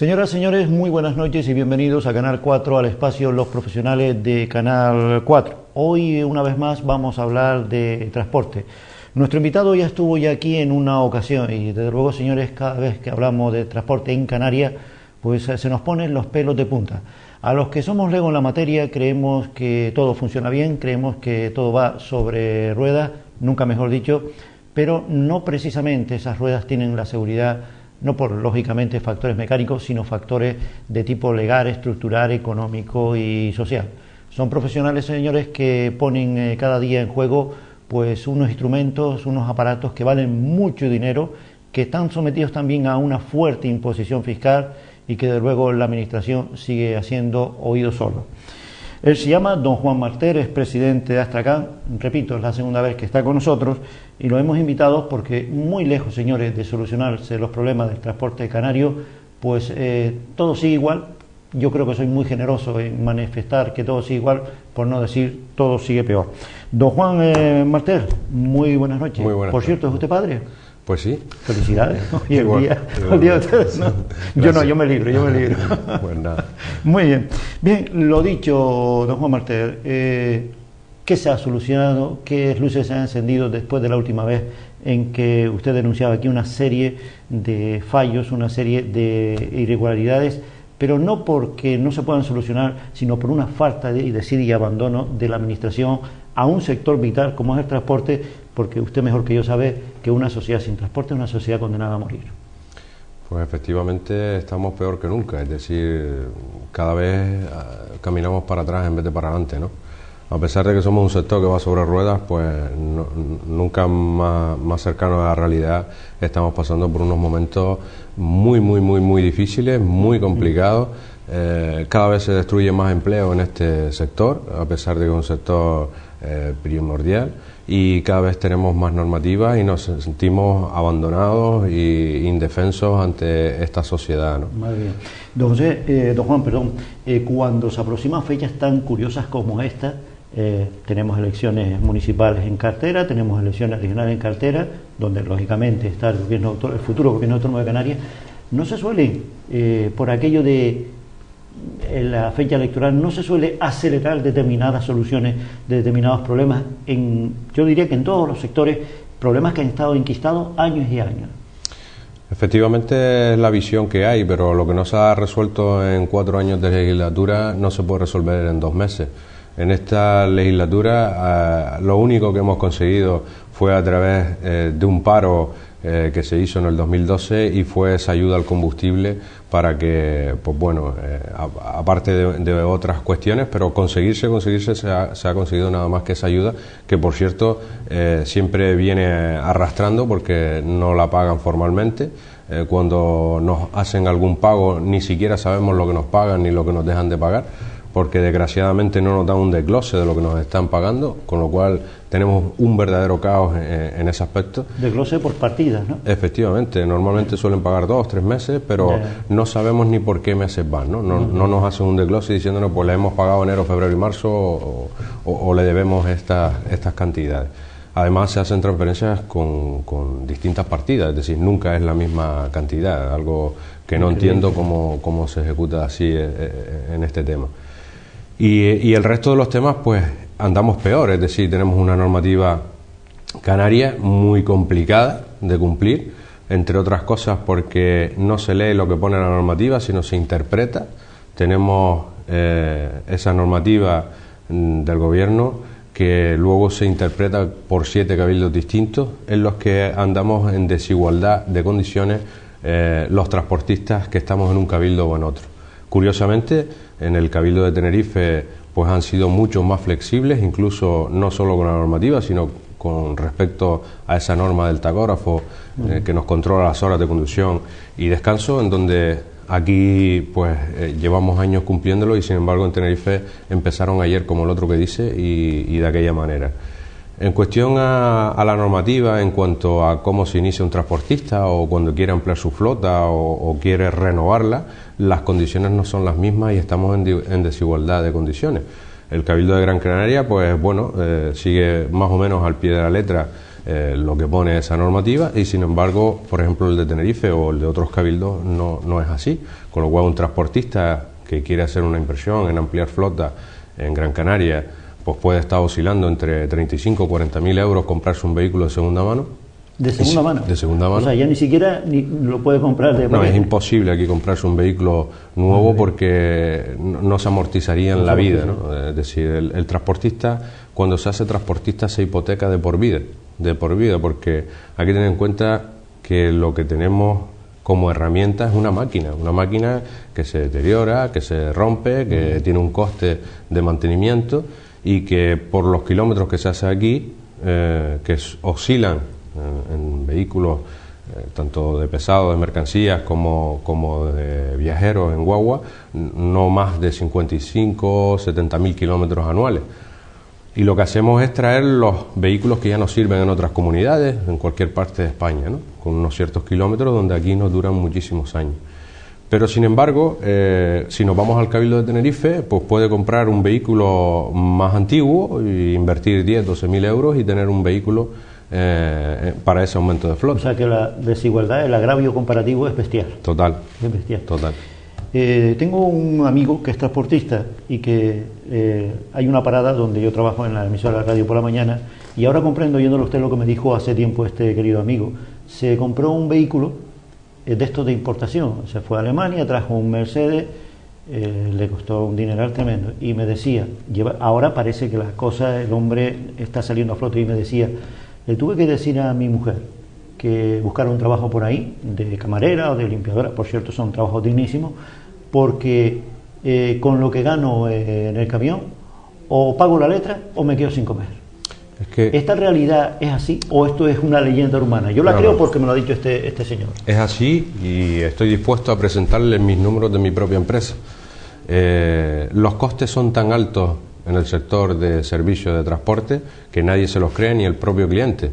Señoras, señores, muy buenas noches y bienvenidos a Canal 4, al espacio Los Profesionales de Canal 4. Hoy, una vez más, vamos a hablar de transporte. Nuestro invitado ya estuvo aquí en una ocasión y, desde luego, señores, cada vez que hablamos de transporte en Canarias, pues se nos ponen los pelos de punta. A los que somos legos en la materia creemos que todo funciona bien, creemos que todo va sobre ruedas, nunca mejor dicho, pero no precisamente esas ruedas tienen la seguridad, no por, lógicamente, factores mecánicos, sino factores de tipo legal, estructural, económico y social. Son profesionales, señores, que ponen cada día en juego pues unos instrumentos, unos aparatos que valen mucho dinero, que están sometidos también a una fuerte imposición fiscal y que, de luego, la administración sigue haciendo oídos sordos. Él se llama don Juan Marter, es presidente de Astracán, repito, es la segunda vez que está con nosotros y lo hemos invitado porque, muy lejos, señores, de solucionarse los problemas del transporte canario, pues todo sigue igual. Yo creo que soy muy generoso en manifestar que todo sigue igual, por no decir todo sigue peor. Don Juan Marter, muy buenas noches. Muy buenas Por noches. cierto, ¿es usted padre? Pues sí. Felicidades. Y el día de ustedes, ¿no? Yo no, yo me libro. Pues nada. Muy bien. Bien, lo dicho, don Juan Marter, ¿qué se ha solucionado? ¿Qué luces se han encendido después de la última vez en que usted denunciaba aquí una serie de fallos, una serie de irregularidades, pero no porque no se puedan solucionar, sino por una falta de desidia y abandono de la administración a un sector vital como es el transporte, porque usted mejor que yo sabe que una sociedad sin transporte es una sociedad condenada a morir? Pues efectivamente estamos peor que nunca, es decir, cada vez caminamos para atrás en vez de para adelante, ¿no? A pesar de que somos un sector que va sobre ruedas, pues nunca más cercano a la realidad. Estamos pasando por unos momentos muy difíciles, muy complicados. Cada vez se destruye más empleo en este sector, a pesar de que es un sector primordial, y cada vez tenemos más normativas y nos sentimos abandonados e indefensos ante esta sociedad, ¿no? Muy bien. Don Juan, perdón, cuando se aproximan fechas tan curiosas como esta, tenemos elecciones municipales en cartera, tenemos elecciones regionales en cartera, donde lógicamente está el futuro gobierno autónomo de Canarias, no se suele, por aquello de la fecha electoral, no se suele acelerar determinadas soluciones de determinados problemas, yo diría que en todos los sectores, problemas que han estado enquistados años y años. Efectivamente es la visión que hay, pero lo que no se ha resuelto en 4 años de legislatura no se puede resolver en 2 meses. En esta legislatura lo único que hemos conseguido fue a través de un paro que se hizo en el 2012 y fue esa ayuda al combustible para que, pues bueno, aparte de otras cuestiones, pero conseguirse se ha conseguido nada más que esa ayuda, que por cierto siempre viene arrastrando porque no la pagan formalmente. Cuando nos hacen algún pago ni siquiera sabemos lo que nos pagan ni lo que nos dejan de pagar, porque desgraciadamente no nos dan un desglose de lo que nos están pagando, con lo cual tenemos un verdadero caos en ese aspecto. Desglose por partidas, ¿no? Efectivamente, normalmente suelen pagar 2 o 3 meses, pero no sabemos ni por qué meses van, ¿no? No nos hacen un desglose diciéndonos, pues le hemos pagado enero, febrero y marzo o le debemos estas cantidades. Además se hacen transferencias con distintas partidas, es decir, nunca es la misma cantidad, algo que no entiendo cómo se ejecuta así en este tema. Y el resto de los temas, pues andamos peor, es decir, tenemos una normativa canaria muy complicada de cumplir, entre otras cosas porque no se lee lo que pone la normativa, sino se interpreta. Tenemos esa normativa del gobierno que luego se interpreta por 7 cabildos distintos, en los que andamos en desigualdad de condiciones los transportistas que estamos en un cabildo o en otro. Curiosamente, en el Cabildo de Tenerife pues han sido mucho más flexibles, incluso no solo con la normativa, sino con respecto a esa norma del tacógrafo que nos controla las horas de conducción y descanso, en donde aquí pues llevamos años cumpliéndolo y sin embargo en Tenerife empezaron ayer como el otro que dice y de aquella manera. En cuestión a la normativa, en cuanto a cómo se inicia un transportista o cuando quiere ampliar su flota o quiere renovarla, las condiciones no son las mismas y estamos en desigualdad de condiciones. El Cabildo de Gran Canaria, pues bueno, sigue más o menos al pie de la letra lo que pone esa normativa, y sin embargo, por ejemplo, el de Tenerife o el de otros cabildos no es así, con lo cual un transportista que quiere hacer una inversión en ampliar flota en Gran Canaria, pues puede estar oscilando entre 35 o 40 mil euros comprarse un vehículo de segunda mano. ¿De segunda mano? De segunda mano. O sea, ya ni siquiera lo puede comprar de... No, es imposible aquí comprarse un vehículo nuevo porque no se amortizaría en la vida, ¿no? Es decir, el transportista, cuando se hace transportista, se hipoteca de por vida, porque hay que tener en cuenta que lo que tenemos como herramienta es una máquina que se deteriora, que se rompe, que tiene un coste de mantenimiento y que por los kilómetros que se hace aquí, que oscilan en vehículos tanto de pesados, de mercancías como de viajeros en guagua, no más de 55 o 70 mil kilómetros anuales. Y lo que hacemos es traer los vehículos que ya nos sirven en otras comunidades, en cualquier parte de España, ¿no? Con unos ciertos kilómetros donde aquí nos duran muchísimos años. Pero sin embargo, si nos vamos al Cabildo de Tenerife, pues puede comprar un vehículo más antiguo e invertir 10, 12 mil euros y tener un vehículo para ese aumento de flota. O sea que la desigualdad, el agravio comparativo es bestial. Total. Es bestial. Total. Tengo un amigo que es transportista y que hay una parada donde yo trabajo en la emisora de radio por la mañana, y ahora comprendo, oyéndolo usted, lo que me dijo hace tiempo este querido amigo. Se compró un vehículo de estos de importación, se fue a Alemania, trajo un Mercedes, le costó un dineral tremendo, y me decía, ahora parece que las cosas, el hombre está saliendo a flote, y me decía, le tuve que decir a mi mujer que buscara un trabajo por ahí, de camarera o de limpiadora, por cierto son trabajos dignísimos, porque con lo que gano en el camión, o pago la letra o me quedo sin comer. Es que ¿Esta realidad es así o esto es una leyenda urbana? Yo la creo porque me lo ha dicho este señor. Es así, y estoy dispuesto a presentarle mis números de mi propia empresa. Los costes son tan altos en el sector de servicios de transporte que nadie se los cree, ni el propio cliente.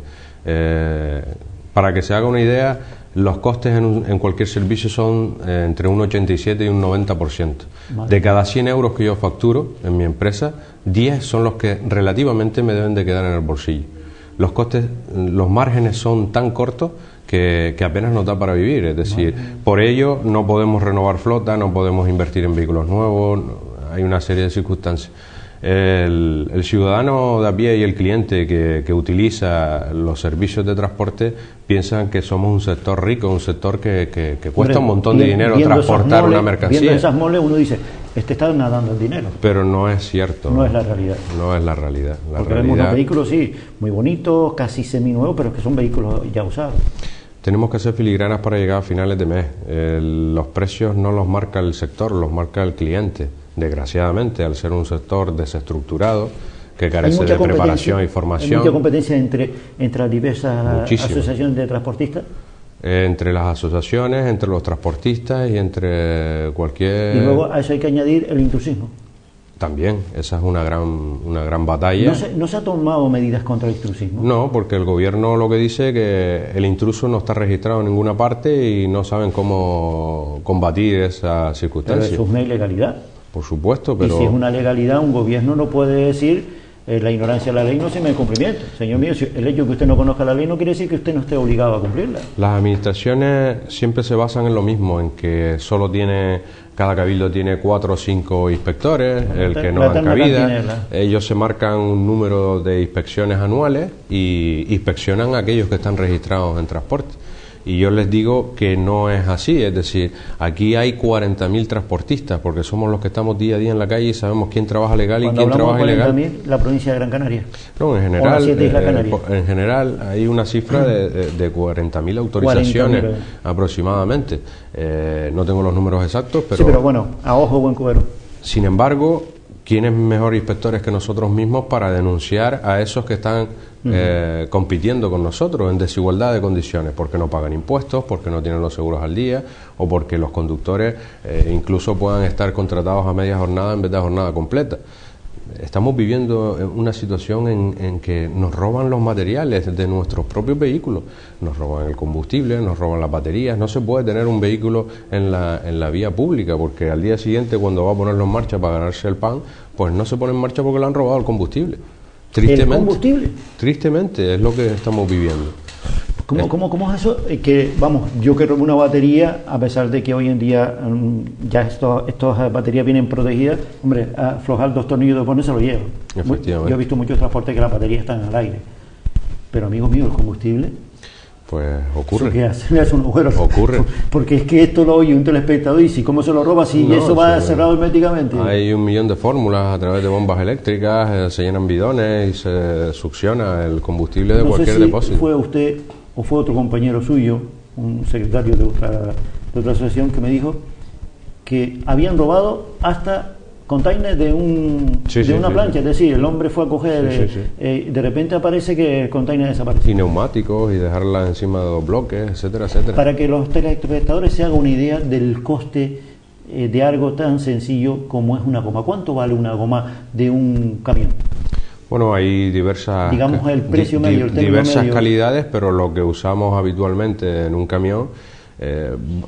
Para que se haga una idea, los costes en cualquier servicio son entre un 87 y un 90%. De cada 100 euros que yo facturo en mi empresa, 10 son los que relativamente me deben de quedar en el bolsillo. Los costes, los márgenes son tan cortos que apenas nos da para vivir. Es decir, por ello no podemos renovar flota, no podemos invertir en vehículos nuevos, hay una serie de circunstancias. El ciudadano de a pie y el cliente que utiliza los servicios de transporte piensan que somos un sector rico, un sector que cuesta un montón de dinero transportar una mercancía. Viendo esas moles uno dice, está nadando en dinero. Pero no es cierto. No es la realidad. No es la realidad. Porque vemos unos vehículos, sí, muy bonitos, casi seminuevos, pero que son vehículos ya usados. Tenemos que hacer filigranas para llegar a finales de mes. Los precios no los marca el sector, los marca el cliente. Desgraciadamente, al ser un sector desestructurado, que carece de preparación y formación. ¿Hay mucha competencia entre las diversas asociaciones de transportistas? Entre las asociaciones, entre los transportistas y entre cualquier... Y luego a eso hay que añadir el intrusismo. También, esa es una gran batalla. ¿No se han tomado medidas contra el intrusismo? No, porque el gobierno lo que dice es que el intruso no está registrado en ninguna parte y no saben cómo combatir esa circunstancia. Pero eso es una ilegalidad. Por supuesto, pero... Y si es una legalidad, un gobierno no puede decir la ignorancia de la ley no se me cumplimiento. Señor mío, si el hecho de que usted no conozca la ley no quiere decir que usted no esté obligado a cumplirla. Las administraciones siempre se basan en lo mismo, en que cada cabildo tiene 4 o 5 inspectores, el que no dan cabida. Ellos se marcan un número de inspecciones anuales y inspeccionan a aquellos que están registrados en transporte. Y yo les digo que no es así, es decir, aquí hay 40.000 transportistas, porque somos los que estamos día a día en la calle y sabemos quién trabaja legal y quién trabaja ilegal. 40.000, la provincia de Gran Canaria. No, en general hay una cifra de 40.000 autorizaciones 40.000 aproximadamente. No tengo los números exactos, pero... Sí, pero bueno, a ojo buen cubero. Sin embargo, ¿quiénes mejor inspectores que nosotros mismos para denunciar a esos que están compitiendo con nosotros en desigualdad de condiciones? Porque no pagan impuestos, porque no tienen los seguros al día, o porque los conductores incluso puedan estar contratados a media jornada en vez de a jornada completa. Estamos viviendo una situación en que nos roban los materiales de nuestros propios vehículos, nos roban el combustible, nos roban las baterías. No se puede tener un vehículo en la vía pública, porque al día siguiente, cuando va a ponerlo en marcha para ganarse el pan, pues no se pone en marcha porque le han robado el combustible. Tristemente, el combustible. Tristemente, es lo que estamos viviendo. ¿Cómo es eso? Que, vamos, yo que robo una batería, a pesar de que hoy en día ya estas baterías vienen protegidas, hombre, aflojar 2 tornillos de pone se lo llevo. Efectivamente. Yo he visto muchos transportes que las baterías están al aire. Pero, amigos míos, el combustible... Pues ocurre. ¿Qué hace? Le hace un agujero. Ocurre. Porque es que esto lo oye un telespectador y si cómo se lo roba, si No, eso va cerrado herméticamente. Hay 1 millón de fórmulas a través de bombas eléctricas, se llenan bidones y se succiona el combustible de cualquier depósito. Fue usted o fue otro compañero suyo, un secretario de otra asociación, que me dijo que habían robado hasta containers de una plancha, es decir, el hombre fue a coger, de repente aparece que el container desaparece. Y neumáticos y dejarla encima de 2 bloques, etcétera, etcétera. Para que los telespectadores se hagan una idea del coste de algo tan sencillo como es una goma. ¿Cuánto vale una goma de un camión? Bueno, hay diversas, digamos el precio medio, el diversas medio. calidades, pero lo que usamos habitualmente en un camión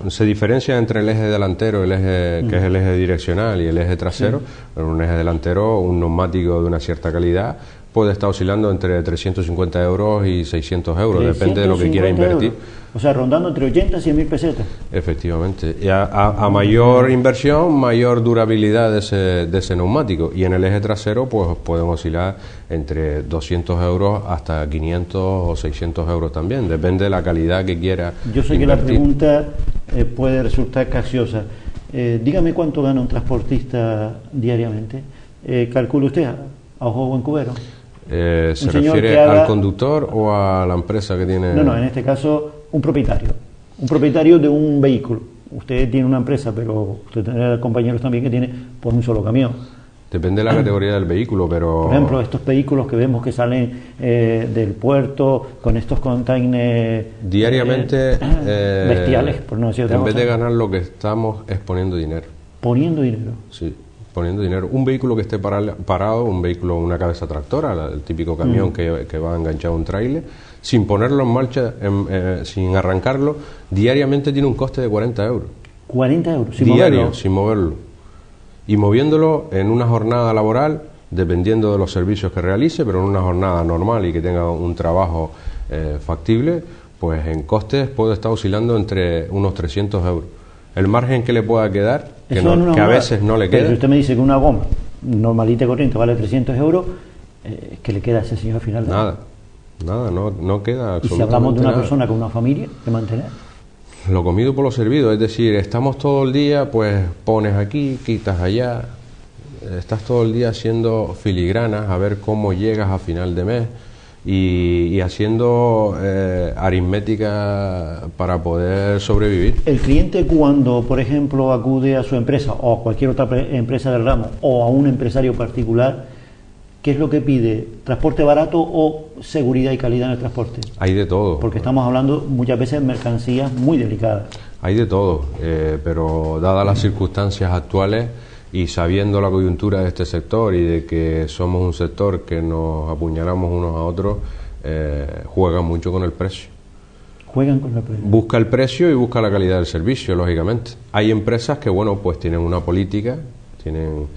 se diferencia entre el eje delantero, el eje que es el eje direccional, y el eje trasero. En un eje delantero, un neumático de una cierta calidad puede estar oscilando entre 350 euros y 600 euros, depende de lo que quiera invertir. Euros. O sea, rondando entre 80 y 100 mil pesetas. Efectivamente. Y a mayor inversión, mayor durabilidad de ese neumático. Y en el eje trasero, pues pueden oscilar entre 200 euros hasta 500 o 600 euros también. Depende de la calidad que quiera Yo sé invertir. que la pregunta puede resultar capciosa. Dígame cuánto gana un transportista diariamente. ¿Calcula usted a ojo buen cubero? ¿Se refiere al conductor o a la empresa que tiene...? No, en este caso un propietario de un vehículo. Usted tiene una empresa, pero usted tiene compañeros también que tiene pues un solo camión. Depende de la categoría del vehículo, pero... Por ejemplo, estos vehículos que vemos que salen del puerto con estos containers... Diariamente... bestiales, por no decir otra cosa. En vez de ganar, lo que estamos es poniendo dinero. ¿Poniendo dinero? Sí, poniendo dinero. Un vehículo que esté parado, un vehículo, una cabeza tractora, el típico camión que va enganchado a un tráiler, sin ponerlo en marcha, sin arrancarlo, diariamente tiene un coste de 40 euros. 40 euros, sin moverlo. Sin moverlo. Y moviéndolo en una jornada laboral, dependiendo de los servicios que realice, pero en una jornada normal y que tenga un trabajo factible, pues en costes puede estar oscilando entre unos 300 euros. El margen que le pueda quedar, que a veces no le queda. Pero si usted me dice que una goma normalita y corriente vale 300 euros, ¿qué le queda a ese señor al final? Nada, no queda absolutamente nada. ¿Y si hablamos de una persona con una familia que mantener? Lo comido por lo servido, es decir, estamos todo el día, pues pones aquí, quitas allá, estás todo el día haciendo filigranas a ver cómo llegas a final de mes y haciendo aritmética para poder sobrevivir. El cliente, cuando por ejemplo acude a su empresa o a cualquier otra empresa del ramo o a un empresario particular, ¿qué es lo que pide? ¿Transporte barato o seguridad y calidad en el transporte? Hay de todo. Porque estamos hablando muchas veces de mercancías muy delicadas. Hay de todo, pero dadas las circunstancias actuales y sabiendo la coyuntura de este sector y de que somos un sector que nos apuñalamos unos a otros, juega mucho con el precio. Juegan con el precio. Busca el precio y busca la calidad del servicio, lógicamente. Hay empresas que, bueno, pues tienen una política, tienen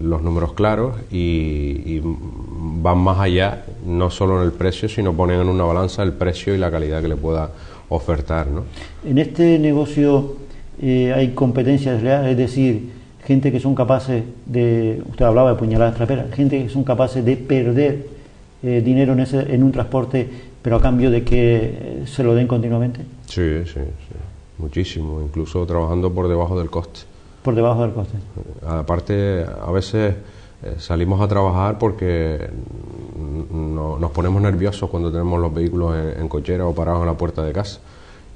los números claros y van más allá, no solo en el precio, sino ponen en una balanza el precio y la calidad que le pueda ofertar, ¿no? En este negocio hay competencia desleal, es decir, gente que son capaces de, usted hablaba de puñaladas traperas, gente que son capaces de perder dinero en un transporte, pero a cambio de que se lo den continuamente. Sí, muchísimo, incluso trabajando por debajo del coste. Por debajo del coste. Aparte, a veces salimos a trabajar porque nos ponemos nerviosos cuando tenemos los vehículos en cochera o parados en la puerta de casa.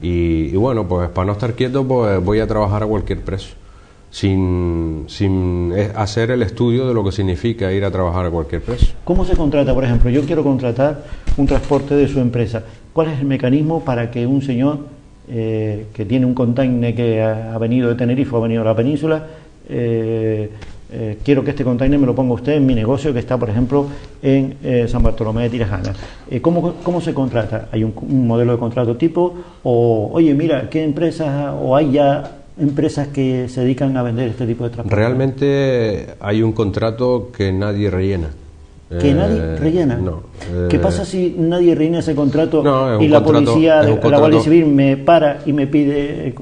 Y bueno, pues para no estar quieto, pues voy a trabajar a cualquier precio, sin hacer el estudio de lo que significa ir a trabajar a cualquier precio. ¿Cómo se contrata? Por ejemplo, yo quiero contratar un transporte de su empresa. ¿Cuál es el mecanismo para que un señor que tiene un container que ha venido de Tenerife o ha venido a la península, quiero que este container me lo ponga usted en mi negocio que está, por ejemplo, en San Bartolomé de Tirajana? ¿Cómo se contrata? ¿Hay un modelo de contrato tipo? O, oye, mira, ¿qué empresas, o hay ya empresas que se dedican a vender este tipo de transporte? Realmente hay un contrato que nadie rellena. ¿Que nadie rellena? No. ¿Qué pasa si nadie rellena ese contrato y la Guardia Civil me para y me pide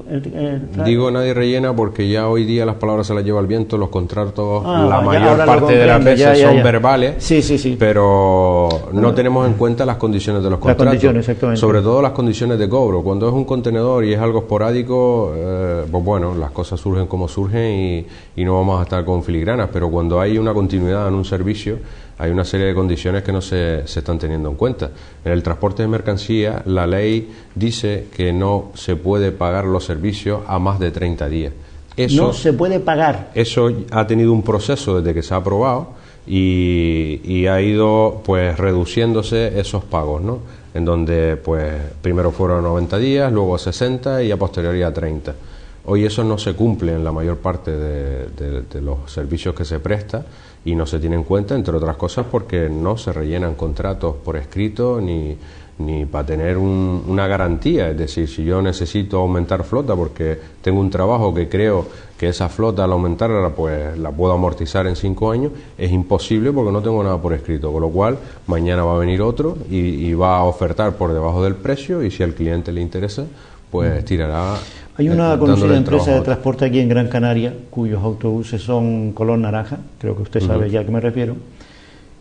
Digo nadie rellena porque ya hoy día las palabras se las lleva el viento, los contratos, la ya, mayor parte de las veces son verbales, sí. pero no tenemos en cuenta las condiciones de los contratos, sobre todo las condiciones de cobro. Cuando es un contenedor y es algo esporádico, pues bueno, las cosas surgen como surgen y no vamos a estar con filigranas, pero cuando hay una continuidad en un servicio, hay una serie de condiciones que no se están teniendo en cuenta. En el transporte de mercancía, la ley dice que no se puede pagar los servicios a más de 30 días. Eso, no se puede pagar. Eso ha tenido un proceso desde que se ha aprobado y ha ido pues reduciéndose esos pagos, ¿no? En donde pues primero fueron 90 días, luego 60 y a posteriori a 30. Hoy eso no se cumple en la mayor parte de los servicios que se presta y no se tiene en cuenta, entre otras cosas, porque no se rellenan contratos por escrito ni para tener una garantía. Es decir, si yo necesito aumentar flota porque tengo un trabajo que creo que esa flota al aumentarla pues la puedo amortizar en 5 años, es imposible porque no tengo nada por escrito, con lo cual mañana va a venir otro y va a ofertar por debajo del precio y si al cliente le interesa pues tirará. Hay una conocida empresa de transporte aquí en Gran Canaria, cuyos autobuses son color naranja, creo que usted sabe ya a qué me refiero,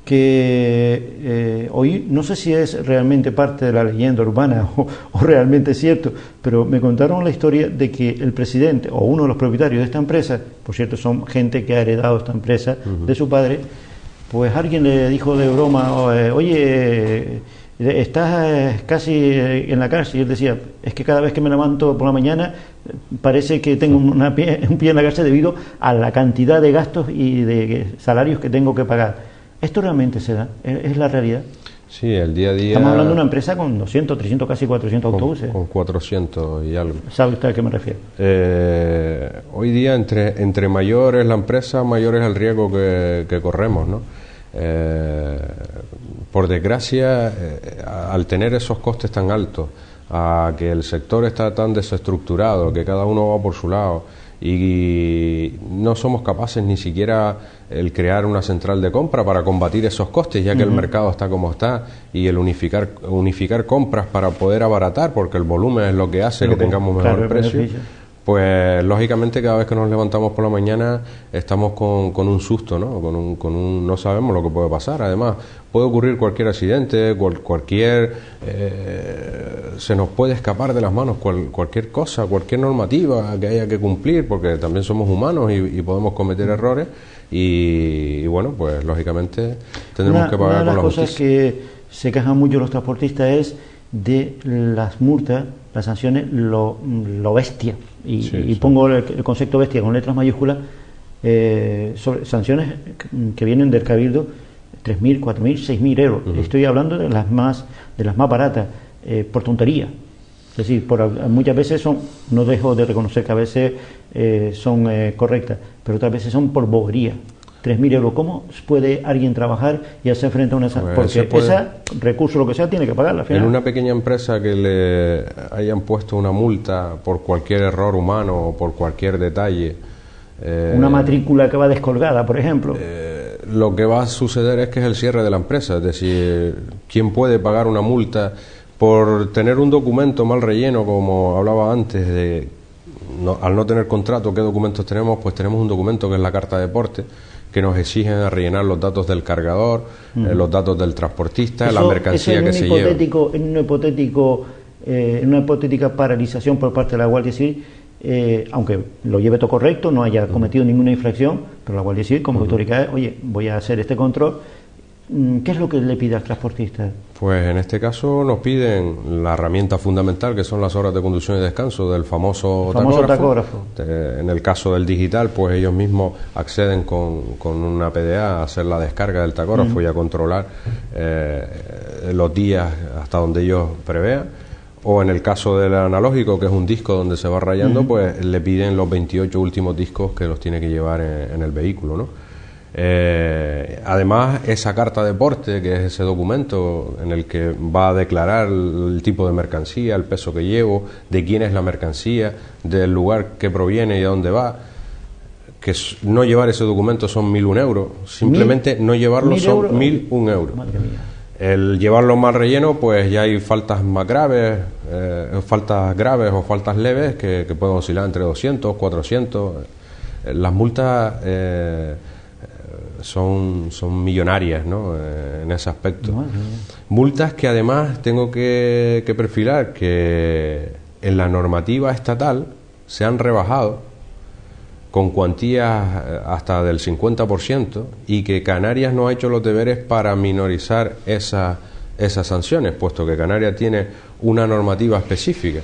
que hoy no sé si es realmente parte de la leyenda urbana o realmente es cierto, pero me contaron la historia de que el presidente o uno de los propietarios de esta empresa, por cierto son gente que ha heredado esta empresa de su padre, pues alguien le dijo de broma, oye, estás casi en la cárcel, y él decía, es que cada vez que me levanto por la mañana parece que tengo un pie en la cárcel debido a la cantidad de gastos y de salarios que tengo que pagar. ¿Esto realmente se da? ¿Es la realidad? Sí, el día a día... Estamos hablando de una empresa con 200, 300, casi 400 autobuses. Con 400 y algo. ¿Sabe usted a qué me refiero? Hoy día, entre mayor es la empresa, mayor es el riesgo que corremos, ¿no? Por desgracia, al tener esos costes tan altos, a que el sector está tan desestructurado, que cada uno va por su lado y no somos capaces ni siquiera el crear una central de compra para combatir esos costes, ya que el mercado está como está, y el unificar compras para poder abaratar, porque el volumen es lo que hace que tengamos mejor precio. Pues lógicamente cada vez que nos levantamos por la mañana estamos con un susto, ¿no? No sabemos lo que puede pasar. Además, puede ocurrir cualquier accidente, se nos puede escapar de las manos cualquier cosa, cualquier normativa que haya que cumplir, porque también somos humanos y podemos cometer errores y bueno, pues lógicamente tendremos que pagar con la justicia. Una de las cosas que se quejan mucho los transportistas es de las multas, las sanciones, lo bestia. Y pongo el concepto bestia con letras mayúsculas, sobre sanciones que vienen del Cabildo, 3.000, 4.000, 6.000 euros. Estoy hablando de las más baratas, por tontería. Es decir, muchas veces no dejo de reconocer que a veces son correctas, pero otras veces son por bobería. 3.000 euros, ¿cómo puede alguien trabajar y hacer frente a una sanción? Porque ese recurso, lo que sea, tiene que pagarla al final. En una pequeña empresa que le hayan puesto una multa por cualquier error humano o por cualquier detalle... una matrícula que va descolgada, por ejemplo. Lo que va a suceder es que es el cierre de la empresa. Es decir, ¿quién puede pagar una multa por tener un documento mal relleno, como hablaba antes, al no tener contrato, ¿qué documentos tenemos? Pues tenemos un documento que es la carta de porte, que nos exigen a rellenar los datos del cargador, los datos del transportista, la mercancía que se lleva. En una hipotética paralización por parte de la Guardia Civil, aunque lo lleve todo correcto, no haya cometido ninguna infracción, pero la Guardia Civil como autoridad, oye, voy a hacer este control, ¿qué es lo que le pide al transportista? Pues en este caso nos piden la herramienta fundamental, que son las horas de conducción y descanso del famoso tacógrafo. En el caso del digital, pues ellos mismos acceden con una PDA a hacer la descarga del tacógrafo y a controlar los días hasta donde ellos prevean. O en el caso del analógico, que es un disco donde se va rayando, pues le piden los 28 últimos discos que los tiene que llevar en el vehículo, ¿no? Además, esa carta de porte, que es ese documento en el que va a declarar el tipo de mercancía, el peso que llevo, de quién es la mercancía, del lugar que proviene y a dónde va, que no llevar ese documento son 1.001 euros, simplemente no llevarlo son 1.001 euros. Madre mía. El llevarlo mal relleno, pues ya hay faltas más graves, faltas graves o faltas leves que pueden oscilar entre 200, 400. Las multas son millonarias, ¿no? En ese aspecto. Multas que además tengo que perfilar que en la normativa estatal se han rebajado con cuantías hasta del 50% y que Canarias no ha hecho los deberes para minorizar esas sanciones, puesto que Canarias tiene una normativa específica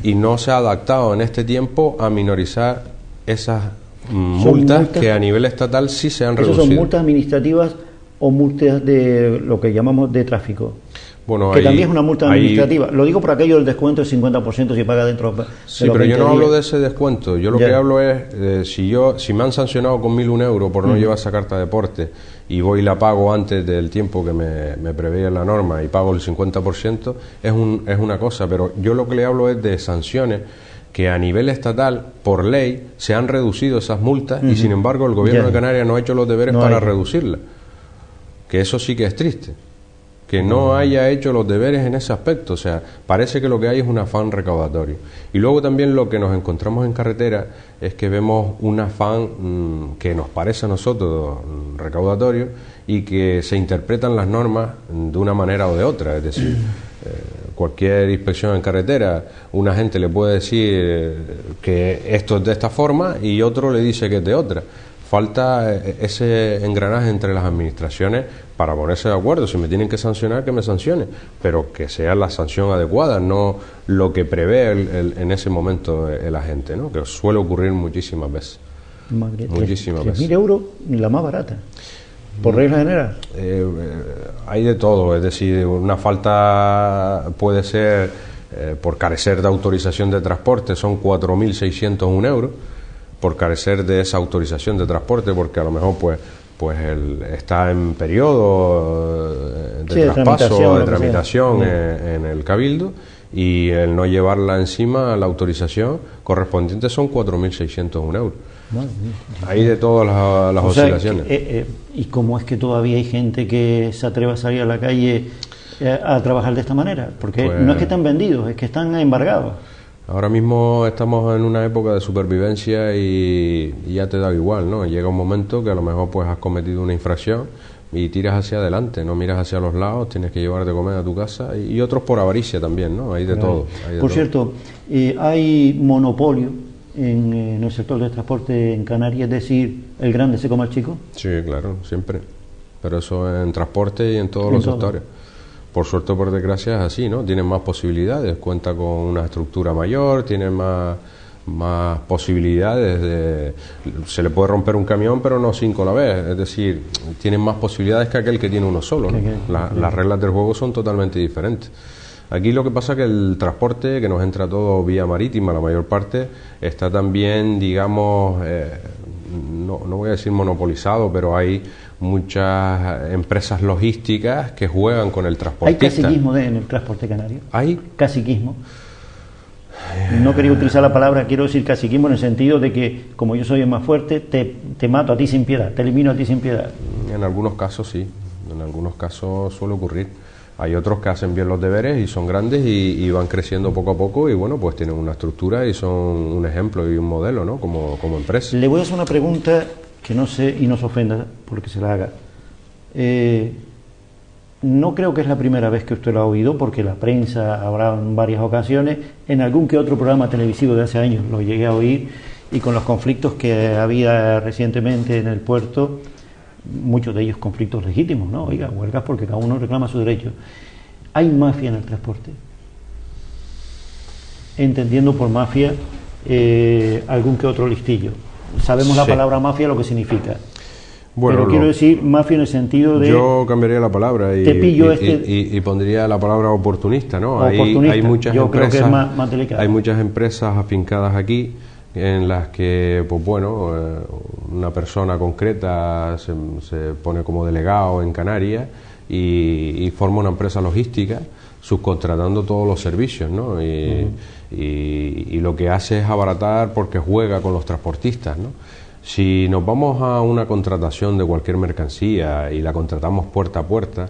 y no se ha adaptado en este tiempo a minorizar esas multas que a nivel estatal sí se han reducido. ¿Son multas administrativas o multas de lo que llamamos de tráfico? Bueno, que también es una multa administrativa. Lo digo por aquello del descuento del 50% si paga dentro de sí, pero yo no hablo de ese descuento. Yo lo que hablo es, si me han sancionado con 1.001 euros por no llevar esa carta de deporte y voy y la pago antes del tiempo que me preveía la norma y pago el 50%, es una cosa. Pero yo lo que le hablo es de sanciones que a nivel estatal, por ley, se han reducido esas multas y sin embargo el gobierno de Canarias no ha hecho los deberes para reducirlas. Que eso sí que es triste. Que no haya hecho los deberes en ese aspecto, o sea, parece que lo que hay es un afán recaudatorio. Y luego también lo que nos encontramos en carretera es que vemos un afán que nos parece a nosotros recaudatorio y que se interpretan las normas de una manera o de otra, es decir, cualquier inspección en carretera, un agente le puede decir que esto es de esta forma y otro le dice que es de otra. Falta ese engranaje entre las administraciones para ponerse de acuerdo. Si me tienen que sancionar, que me sancionen, pero que sea la sanción adecuada, no lo que prevé en ese momento el agente, ¿no? Que suele ocurrir muchísimas veces. Muchísimas veces. 3.000 euros, la más barata, por regla general. Hay de todo, es decir, una falta puede ser por carecer de autorización de transporte, son 4.601 euros. Por carecer de esa autorización de transporte, porque a lo mejor pues él está en periodo de traspaso, de tramitación en el Cabildo, y el no llevarla encima, la autorización correspondiente son 4.601 euros. Bueno, hay de todas las oscilaciones. ¿Y cómo es que todavía hay gente que se atreve a salir a la calle a trabajar de esta manera? Porque no es que están vendidos, es que están embargados. Ahora mismo estamos en una época de supervivencia y ya te da igual, ¿no? Llega un momento que a lo mejor pues has cometido una infracción y tiras hacia adelante, no miras hacia los lados, tienes que llevar de comer a tu casa y otros por avaricia también, ¿no? Hay de todo. Por cierto, hay monopolio en el sector del transporte en Canarias, es decir, el grande se come al chico. Sí, claro, siempre. Pero eso en transporte y en todos los sectores. Por suerte o por desgracia es así, ¿no? Tienen más posibilidades, cuenta con una estructura mayor, tienen más posibilidades se le puede romper un camión pero no 5 a la vez, es decir, tienen más posibilidades que aquel que tiene uno solo, ¿no? Las reglas del juego son totalmente diferentes. Aquí lo que pasa es que el transporte, que nos entra todo vía marítima, la mayor parte, está también, digamos, no voy a decir monopolizado, pero hay muchas empresas logísticas que juegan con el transportista. ¿Hay caciquismo en el transporte canario? ¿Hay? Caciquismo. No quería utilizar la palabra, quiero decir caciquismo en el sentido de que, como yo soy el más fuerte, te mato a ti sin piedad, te elimino a ti sin piedad. En algunos casos sí, en algunos casos suele ocurrir. Hay otros que hacen bien los deberes y son grandes y van creciendo poco a poco y bueno, pues tienen una estructura y son un ejemplo y un modelo, ¿no? Como empresa. Le voy a hacer una pregunta que no sé y no se ofenda porque se la haga. No creo que es la primera vez que usted lo ha oído, porque la prensa habrá en varias ocasiones, en algún que otro programa televisivo de hace años lo llegué a oír, y con los conflictos que había recientemente en el puerto, muchos de ellos conflictos legítimos, ¿no? Oiga, huelgas porque cada uno reclama su derecho. ¿Hay mafia en el transporte? Entendiendo por mafia algún que otro listillo. Sabemos la palabra mafia, lo que significa. Bueno, pero quiero decir mafia en el sentido de... Yo cambiaría la palabra y pondría la palabra oportunista, ¿no? Oportunista. Hay muchas yo empresas, creo que es más delicado. Hay muchas empresas afincadas aquí en las que, pues bueno, una persona concreta se pone como delegado en Canarias y forma una empresa logística subcontratando todos los servicios, ¿no? Y lo que hace es abaratar porque juega con los transportistas, ¿no? Si nos vamos a una contratación de cualquier mercancía y la contratamos puerta a puerta,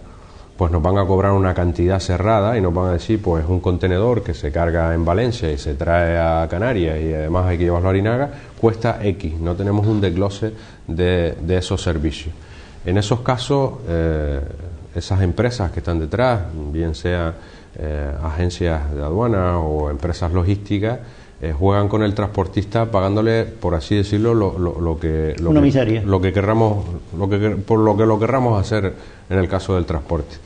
pues nos van a cobrar una cantidad cerrada y nos van a decir, pues un contenedor que se carga en Valencia y se trae a Canarias y además hay que llevarlo a Larinaga, cuesta X, no tenemos un desglose de esos servicios. En esos casos, esas empresas que están detrás, bien sean agencias de aduana o empresas logísticas, juegan con el transportista pagándole, por así decirlo, lo que querramos, lo querramos hacer en el caso del transporte.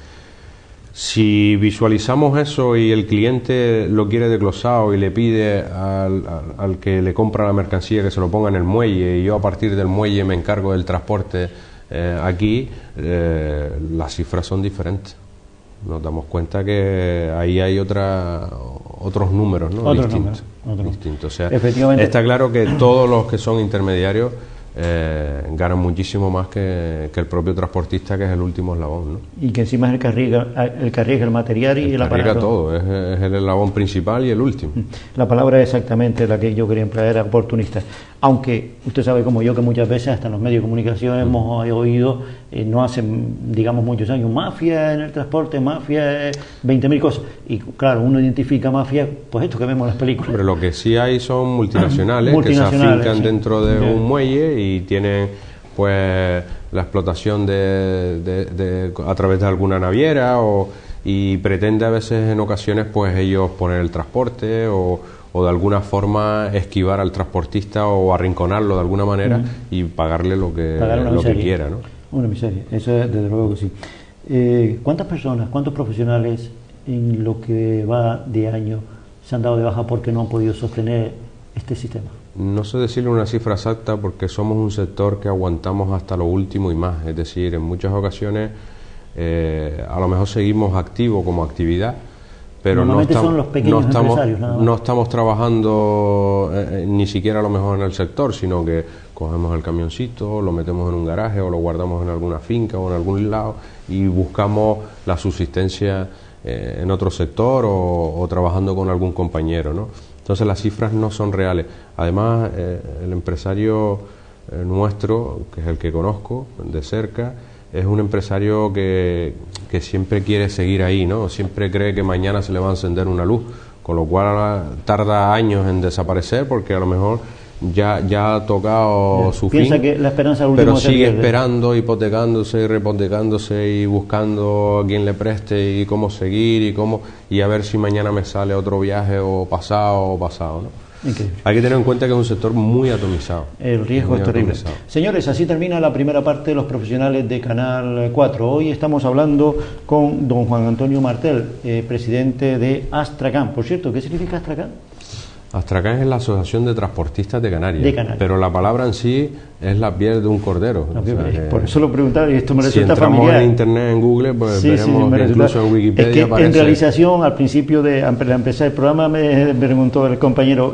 Si visualizamos eso y el cliente lo quiere desglosado y le pide al que le compra la mercancía que se lo ponga en el muelle y yo a partir del muelle me encargo del transporte aquí, las cifras son diferentes. Nos damos cuenta que ahí hay otros números, ¿no? Distintos. O sea, está claro que todos los que son intermediarios ganan muchísimo más que el propio transportista, que es el último eslabón, ¿no? Y que encima es el que arriesga el material y el aparato. Todo, es el eslabón principal y el último. La palabra es exactamente la que yo quería emplear, era oportunista. Aunque usted sabe como yo que muchas veces hasta en los medios de comunicación hemos oído, no hace, digamos, muchos años, mafia en el transporte, mafia, 20.000 cosas. Y claro, uno identifica mafia, pues esto que vemos en las películas. Pero lo que sí hay son multinacionales que se afincan dentro de un muelle y tienen pues la explotación a través de alguna naviera y pretende a veces en ocasiones pues ellos poner el transporte o de alguna forma esquivar al transportista o arrinconarlo de alguna manera y pagarle lo que quiera, ¿no? Una miseria, eso es, desde luego que sí. ¿Cuántas personas, cuántos profesionales en lo que va de año se han dado de baja porque no han podido sostener este sistema? No sé decirle una cifra exacta porque somos un sector que aguantamos hasta lo último y más, es decir, en muchas ocasiones a lo mejor seguimos activos como actividad, pero no estamos trabajando ni siquiera a lo mejor en el sector, sino que cogemos el camioncito, lo metemos en un garaje o lo guardamos en alguna finca o en algún lado y buscamos la subsistencia en otro sector o trabajando con algún compañero, ¿no? Entonces las cifras no son reales. Además, el empresario nuestro, que es el que conozco de cerca, es un empresario que siempre quiere seguir ahí, ¿no? Siempre cree que mañana se le va a encender una luz, con lo cual tarda años en desaparecer porque a lo mejor ya ha tocado su fin, que la esperanza pero sigue esperando, hipotecándose y repotecándose y buscando a quien le preste y cómo seguir y a ver si mañana me sale otro viaje o pasado, ¿no? Increíble. Hay que tener en cuenta que es un sector muy atomizado. El riesgo es terrible. Señores, así termina la primera parte de los profesionales de Canal 4. Hoy estamos hablando con don Juan Antonio Martel, presidente de Astracan. Por cierto, ¿qué significa Astracan? Astracan es la Asociación de Transportistas de Canarias, pero la palabra en sí es la piel de un cordero. Por eso lo preguntaba y esto me resulta familiar. Si entramos en internet, en Google, pues veremos que incluso en Wikipedia es que aparece. En realización, al principio de empezar el programa, me preguntó el compañero,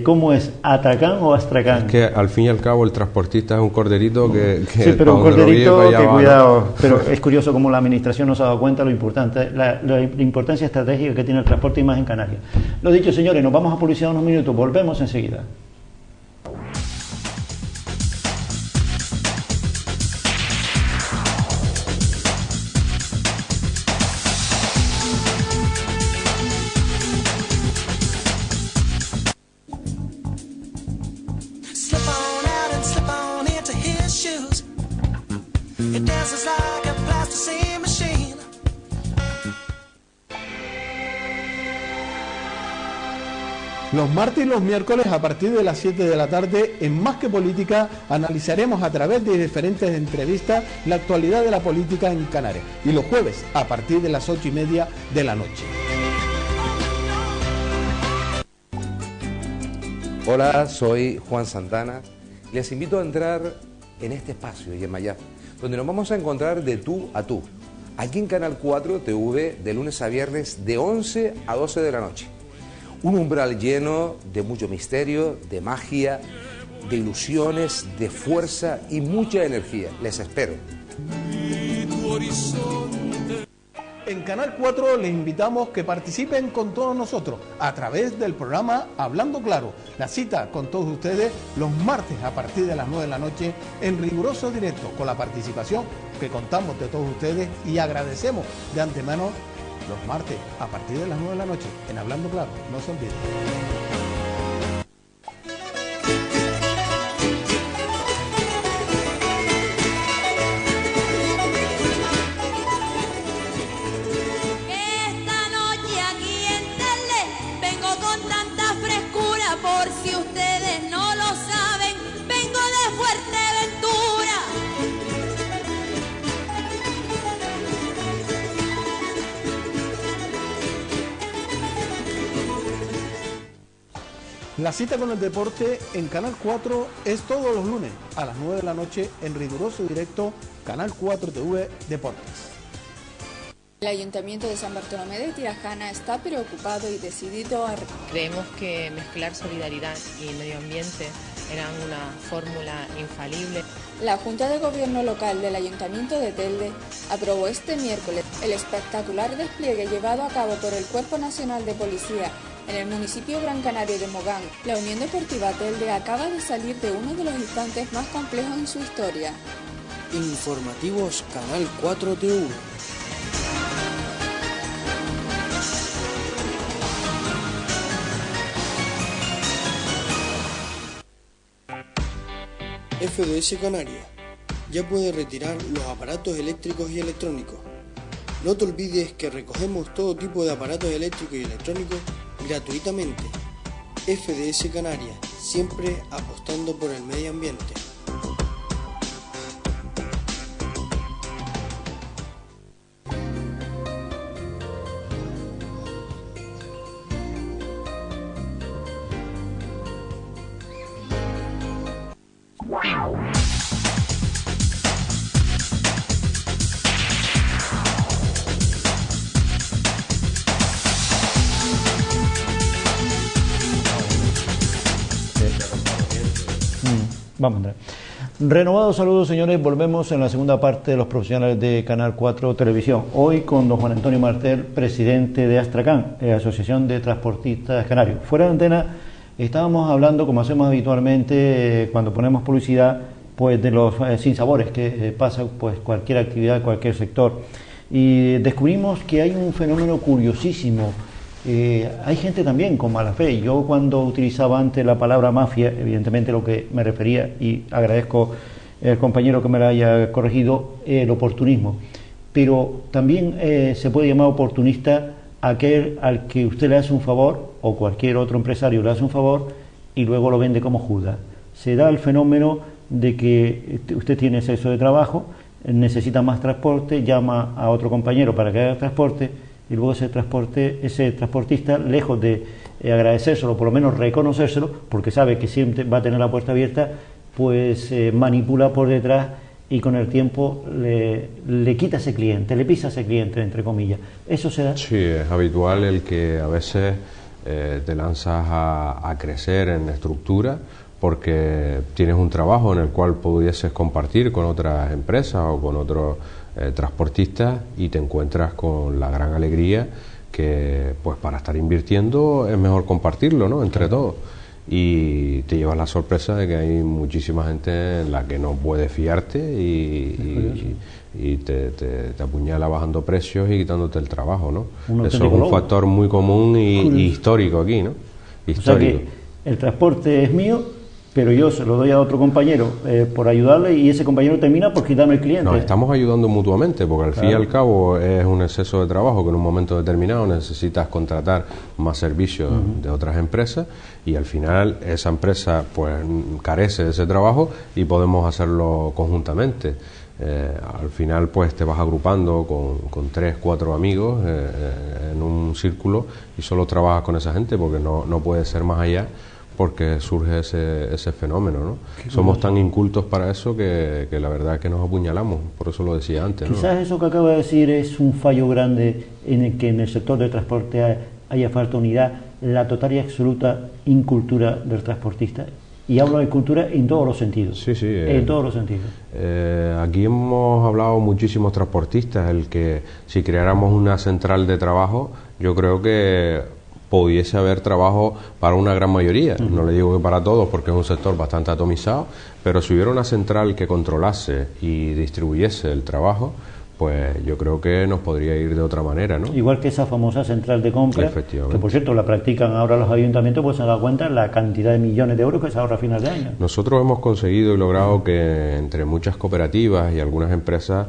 ¿cómo es? ¿Atracan o Astracan? Es que al fin y al cabo el transportista es un corderito que sí, pero un corderito que cuidado. Pero es curioso cómo la administración no se ha dado cuenta lo importante, la importancia estratégica que tiene el transporte y más en Canarias. Lo dicho, señores, nos vamos a publicidad unos minutos, volvemos enseguida. Los martes y los miércoles a partir de las 7 de la tarde en Más que Política analizaremos a través de diferentes entrevistas la actualidad de la política en Canarias y los jueves a partir de las 8:30 de la noche. Hola, soy Juan Santana. Les invito a entrar en este espacio y en Mayab, donde nos vamos a encontrar de tú a tú, aquí en Canal 4 TV de lunes a viernes de 11 a 12 de la noche. Un umbral lleno de mucho misterio, de magia, de ilusiones, de fuerza y mucha energía. Les espero. En Canal 4 les invitamos que participen con todos nosotros a través del programa Hablando Claro. La cita con todos ustedes los martes a partir de las 9 de la noche en riguroso directo, con la participación que contamos de todos ustedes y agradecemos de antemano los martes a partir de las 9 de la noche en Hablando Claro. No se olviden. La cita con el deporte en Canal 4 es todos los lunes a las 9 de la noche en riguroso directo Canal 4 TV Deportes. El Ayuntamiento de San Bartolomé de Tirajana está preocupado y decidido a... Creemos que mezclar solidaridad y medio ambiente eran una fórmula infalible. La Junta de Gobierno Local del Ayuntamiento de Telde aprobó este miércoles el espectacular despliegue llevado a cabo por el Cuerpo Nacional de Policía en el municipio Gran Canario de Mogán. La Unión Deportiva Telde acaba de salir de uno de los instantes más complejos en su historia. Informativos Canal 4 TV. FDS Canarias. Ya puedes retirar los aparatos eléctricos y electrónicos. No te olvides que recogemos todo tipo de aparatos eléctricos y electrónicos gratuitamente. FDS Canarias, siempre apostando por el medio ambiente. Vamos, Andrés. Renovados saludos, señores. Volvemos en la segunda parte de los profesionales de Canal 4 Televisión. Hoy con don Juan Antonio Martel, presidente de Astracan, Asociación de Transportistas Canarios. Fuera de antena estábamos hablando, como hacemos habitualmente cuando ponemos publicidad, pues de los sinsabores que pasa pues cualquier actividad, cualquier sector. Y descubrimos que hay un fenómeno curiosísimo. Hay gente también con mala fe. Yo cuando utilizaba antes la palabra mafia, evidentemente lo que me refería, y agradezco al compañero que me la haya corregido, el oportunismo. Pero también se puede llamar oportunista aquel al que usted le hace un favor, o cualquier otro empresario le hace un favor, y luego lo vende como Judas. Se da el fenómeno de que usted tiene exceso de trabajo, necesita más transporte, llama a otro compañero para que haga el transporte, y luego ese transportista, lejos de agradecérselo, por lo menos reconocérselo, porque sabe que siempre va a tener la puerta abierta, pues manipula por detrás y con el tiempo le quita ese cliente, le pisa ese cliente, entre comillas. ¿Eso se da? Sí, es habitual el que a veces te lanzas a crecer en estructura porque tienes un trabajo en el cual pudieses compartir con otras empresas o con otros transportistas y te encuentras con la gran alegría que pues para estar invirtiendo es mejor compartirlo, ¿no?, entre todos, y te llevas la sorpresa de que hay muchísima gente en la que no puedes fiarte y te apuñala bajando precios y quitándote el trabajo, ¿no? Eso es un factor muy común y histórico aquí, ¿no? Histórico. O sea que el transporte es mío, pero yo se lo doy a otro compañero por ayudarle y ese compañero termina por quitarme el cliente. Nos estamos ayudando mutuamente porque al fin y al cabo es un exceso de trabajo que en un momento determinado necesitas contratar más servicios de otras empresas y al final esa empresa pues carece de ese trabajo y podemos hacerlo conjuntamente. Al final pues te vas agrupando con 3, 4 amigos en un círculo y solo trabajas con esa gente porque no puedes ser más allá, porque surge ese fenómeno, ¿no? Somos tan incultos para eso que la verdad es que nos apuñalamos, por eso lo decía antes, ¿no? Quizás eso que acabo de decir es un fallo grande en el que en el sector del transporte haya falta unidad, la total y absoluta incultura del transportista. y hablo de cultura en todos los sentidos. Sí, sí. En todos los sentidos. Aquí hemos hablado muchísimos transportistas, el que si creáramos una central de trabajo, yo creo que pudiese haber trabajo para una gran mayoría. No le digo que para todos, porque es un sector bastante atomizado, pero si hubiera una central que controlase y distribuyese el trabajo, pues yo creo que nos podría ir de otra manera, ¿no? Igual que esa famosa central de compra, que por cierto la practican ahora los ayuntamientos, pues se han dado cuenta la cantidad de millones de euros que se ahorra a final de año. Nosotros hemos conseguido y logrado que entre muchas cooperativas y algunas empresas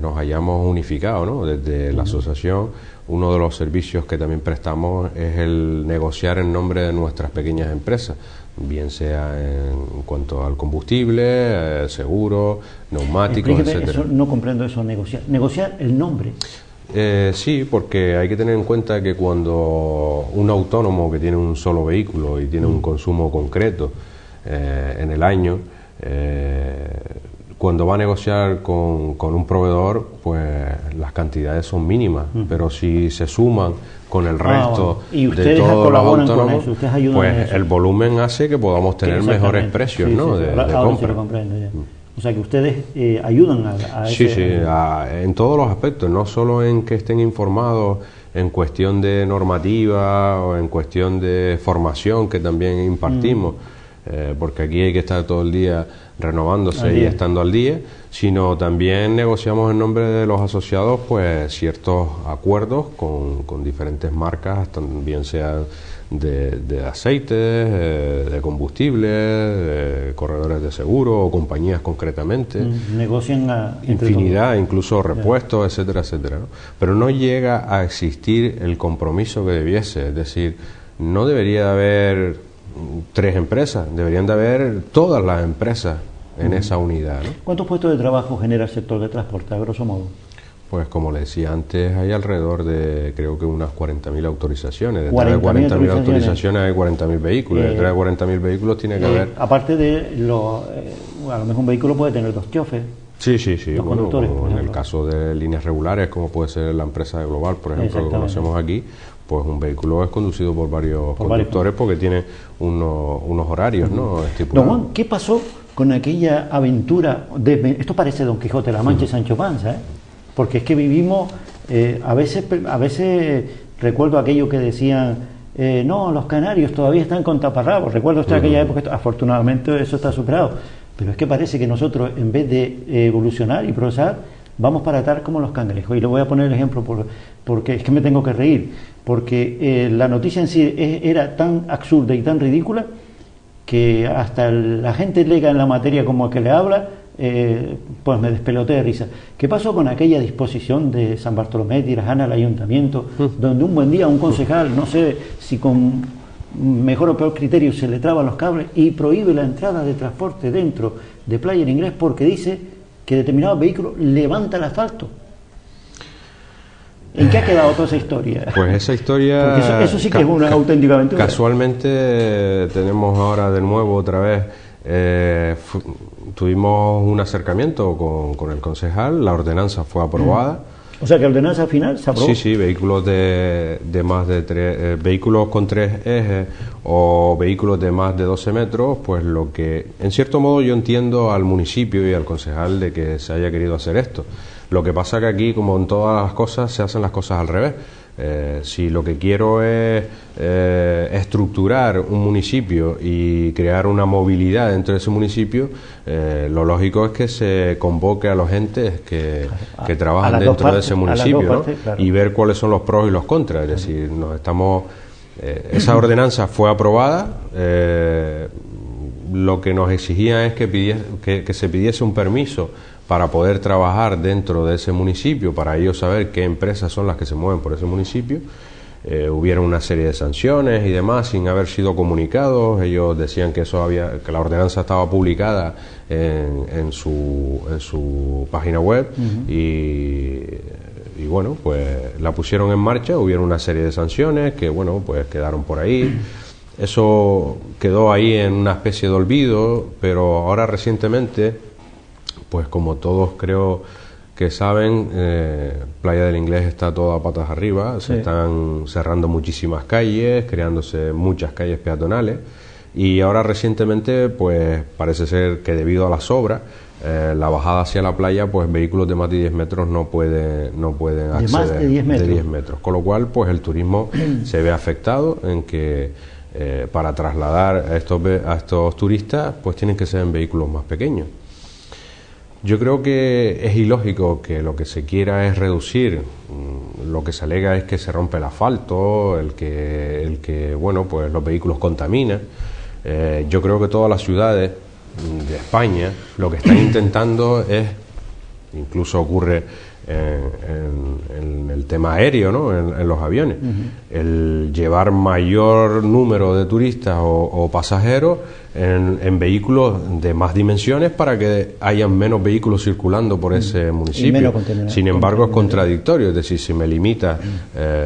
nos hayamos unificado, ¿no? Desde la asociación, uno de los servicios que también prestamos es el negociar en nombre de nuestras pequeñas empresas, bien sea en cuanto al combustible, seguro, neumáticos, etcétera. Eso, no comprendo eso, negociar el nombre. Sí, porque hay que tener en cuenta que cuando un autónomo que tiene un solo vehículo y tiene un consumo concreto en el año, cuando va a negociar con un proveedor, pues las cantidades son mínimas, pero si se suman con el resto y de todos los autónomos, pues eso. El volumen hace que podamos tener mejores precios, sí, ¿no? Sí, de ahora compra. sí lo comprendo ya. O sea que ustedes ayudan a Sí, ese... sí, en todos los aspectos, no solo en que estén informados en cuestión de normativa o en cuestión de formación que también impartimos, porque aquí hay que estar todo el día renovándose y estando al día, sino también negociamos en nombre de los asociados pues ciertos acuerdos con diferentes marcas, también sean de aceites, de combustibles, de corredores de seguro o compañías concretamente. Negocian infinidad, incluso repuestos, etcétera, etcétera, ¿no? Pero no llega a existir el compromiso que debiese, es decir, no debería de haber 3 empresas, deberían de haber todas las empresas en esa unidad, ¿no? ¿Cuántos puestos de trabajo genera el sector de transporte, a grosso modo? Pues como le decía antes, hay alrededor de, creo que unas 40.000 autorizaciones. Detrás de 40.000 autorizaciones hay 40.000 vehículos. Detrás de 40.000 vehículos tiene que haber... Aparte de los... a lo mejor un vehículo puede tener 2 choferes. Sí, los conductores, como en el caso de líneas regulares, como puede ser la empresa de Global, por ejemplo, que conocemos aquí, pues un vehículo es conducido por varios conductores porque tiene unos horarios, ¿no? estipulados. Don Juan, ¿qué pasó con aquella aventura? Esto parece Don Quijote de la Mancha y Sancho Panza, ¿eh? Porque es que vivimos, a veces recuerdo aquello que decían, no, los canarios todavía están con taparrabos. Recuerdo aquella época, afortunadamente eso está superado, pero es que parece que nosotros, en vez de evolucionar y progresar, vamos para atrás como los cangrejos. Y le voy a poner el ejemplo porque es que me tengo que reír, porque la noticia en sí era tan absurda y tan ridícula que hasta la gente lega en la materia como que le habla, pues me despeloté de risa. ¿Qué pasó con aquella disposición de San Bartolomé de Tirajana al ayuntamiento, donde un buen día un concejal, no sé si con mejor o peor criterio, se le traban los cables y prohíbe la entrada de transporte dentro de Playa del Inglés porque dice que determinado vehículo levanta el asfalto? ¿En qué ha quedado toda esa historia? Pues esa historia... Eso sí que es una auténtica aventura. Casualmente tenemos ahora de nuevo otra vez... tuvimos un acercamiento con el concejal, la ordenanza fue aprobada. O sea que la ordenanza al final se aprobó. Sí, vehículos de más de 3, vehículos con 3 ejes o vehículos de más de 12 metros, pues lo que, en cierto modo, yo entiendo al municipio y al concejal de que se haya querido hacer esto. Lo que pasa que aquí, como en todas las cosas, se hacen las cosas al revés. Si lo que quiero es estructurar un municipio y crear una movilidad dentro de ese municipio, lo lógico es que se convoque a los entes que trabajan dentro de ese municipio, ¿no? Claro. Y ver cuáles son los pros y los contras. Es decir, esa ordenanza fue aprobada. Lo que nos exigía es que se pidiese un permiso para poder trabajar dentro de ese municipio, para ellos saber qué empresas son las que se mueven por ese municipio. Hubieron una serie de sanciones y demás sin haber sido comunicados. Ellos decían que que la ordenanza estaba publicada en su página web y bueno, pues la pusieron en marcha. Hubieron una serie de sanciones que bueno, pues quedaron por ahí. Eso quedó ahí en una especie de olvido, pero ahora recientemente, pues como todos creo que saben, Playa del Inglés está toda patas arriba, se están cerrando muchísimas calles, creándose muchas calles peatonales, y ahora recientemente pues parece ser que debido a las obras la bajada hacia la playa, pues vehículos de más de 10 metros no pueden acceder. ¿De más de 10 metros? De 10 metros. Con lo cual, pues el turismo se ve afectado en que para trasladar a estos turistas, pues tienen que ser en vehículos más pequeños. Yo creo que es ilógico que lo que se quiera es reducir, lo que se alega es que se rompe el asfalto, el que bueno, pues los vehículos contaminan. Yo creo que todas las ciudades de España lo que están intentando es, incluso ocurre en el tema aéreo, ¿no? En los aviones, el llevar mayor número de turistas o pasajeros en vehículos de más dimensiones para que haya menos vehículos circulando por ese municipio. Sin embargo, es contradictorio, es decir, si me limita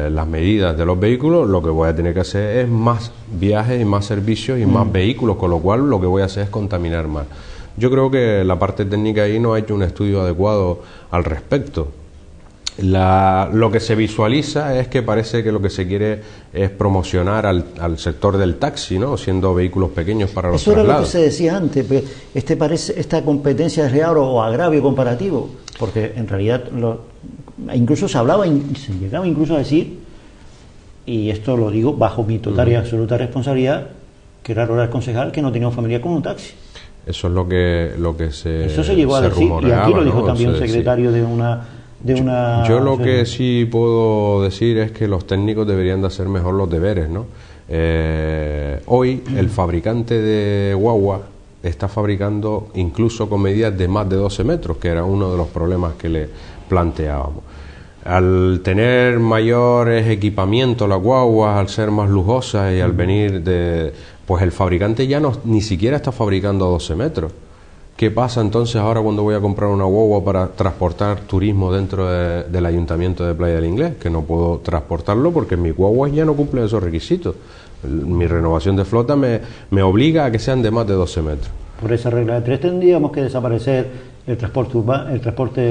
las medidas de los vehículos, lo que voy a tener que hacer es más viajes y más servicios y más vehículos, con lo cual lo que voy a hacer es contaminar más. Yo creo que la parte técnica ahí no ha hecho un estudio adecuado al respecto. Lo que se visualiza es que parece que lo que se quiere es promocionar al sector del taxi, ¿no? Siendo vehículos pequeños para los traslados. Eso era lo que se decía antes, pero esta competencia es real o agravio comparativo, porque en realidad incluso se hablaba, se llegaba incluso a decir, y esto lo digo bajo mi total y absoluta responsabilidad, que era Rural Concejal que no tenía familia con un taxi. Eso es lo que se llegó a decir, y aquí lo dijo, ¿no? También un secretario de una... Yo lo que sí puedo decir es que los técnicos deberían de hacer mejor los deberes, ¿no? Hoy el fabricante de guagua está fabricando incluso con medidas de más de 12 metros, que era uno de los problemas que le planteábamos. Al tener mayores equipamientos las guaguas, al ser más lujosas y al venir pues el fabricante ya ni siquiera está fabricando a 12 metros. ¿Qué pasa entonces ahora cuando voy a comprar una guagua para transportar turismo dentro del Ayuntamiento de Playa del Inglés? Que no puedo transportarlo porque mi guagua ya no cumple esos requisitos. Mi renovación de flota me obliga a que sean de más de 12 metros. Por esa regla de 3 tendríamos que desaparecer el transporte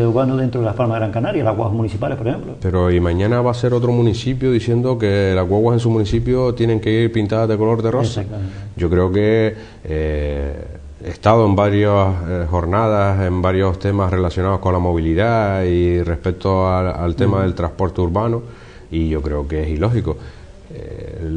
urbano dentro de las Palmas de Gran Canaria, las guaguas municipales, por ejemplo. Pero y mañana va a ser otro municipio diciendo que las guaguas en su municipio tienen que ir pintadas de color de rosa. Exactamente. Yo creo que he estado en varias jornadas, en varios temas relacionados con la movilidad y respecto al tema del transporte urbano, y yo creo que es ilógico.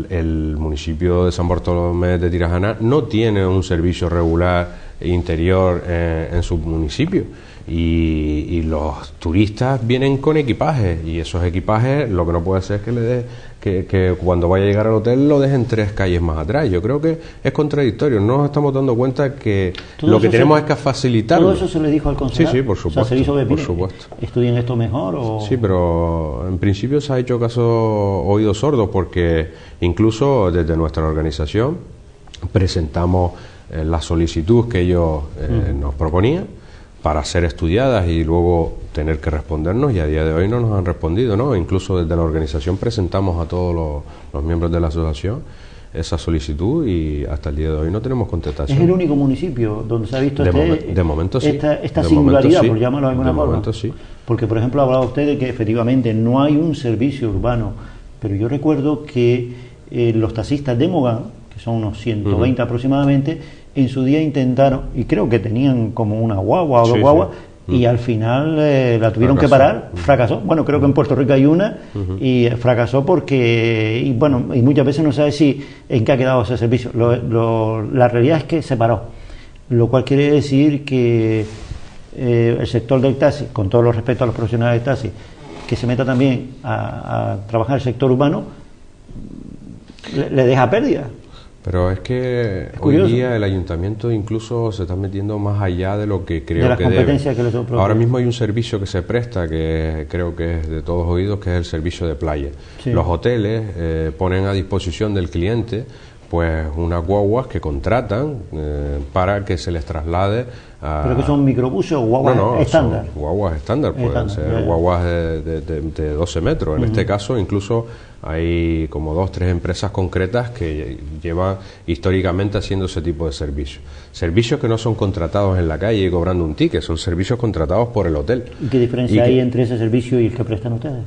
El municipio de San Bartolomé de Tirajana no tiene un servicio regular interior en su municipio, y los turistas vienen con equipajes, y esos equipajes lo que no puede ser es que cuando vaya a llegar al hotel lo dejen 3 calles más atrás. Yo creo que es contradictorio. No nos estamos dando cuenta que lo que tenemos es que facilitarlo. ¿Todo eso se le dijo al concejal? Sí, por supuesto. O sea, se le hizo, por supuesto. ¿Estudien esto mejor? O... Sí, pero en principio se ha hecho caso oídos sordos, porque incluso desde nuestra organización presentamos la solicitud que ellos nos proponían para ser estudiadas y luego tener que respondernos, y a día de hoy no nos han respondido, ¿no? Incluso desde la organización presentamos a todos los miembros de la asociación esa solicitud y hasta el día de hoy no tenemos contestación. ¿Es el único municipio donde se ha visto de momento sí. esta singularidad, sí. por llamarlo de alguna forma? Momento sí. Porque, por ejemplo, hablaba usted de que efectivamente no hay un servicio urbano, pero yo recuerdo que los taxistas de Mogán, que son unos 120 aproximadamente, en su día intentaron, y creo que tenían como una guagua o 2 guaguas, y al final la tuvieron que parar, fracasó. Bueno, creo que en Puerto Rico hay una, y fracasó porque, y bueno, y muchas veces no sabe en qué ha quedado ese servicio. La realidad es que se paró, lo cual quiere decir que el sector del taxi, con todo el respeto a los profesionales del taxi, que se meta también a trabajar el sector urbano, le deja pérdida. Pero es que hoy día el ayuntamiento incluso se está metiendo más allá de lo que creo que debe. Ahora mismo hay un servicio que se presta, que creo que es de todos oídos, que es el servicio de playa. Sí. Los hoteles ponen a disposición del cliente pues unas guaguas que contratan para que se les traslade a... ¿Pero que son microbuses o guaguas estándar? Son guaguas estándar, pueden ser guaguas de 12 metros. En este caso incluso hay como 2 o 3 empresas concretas que llevan históricamente haciendo ese tipo de servicios. Servicios que no son contratados en la calle y cobrando un ticket, son servicios contratados por el hotel. ¿Y qué diferencia hay entre ese servicio y el que prestan ustedes?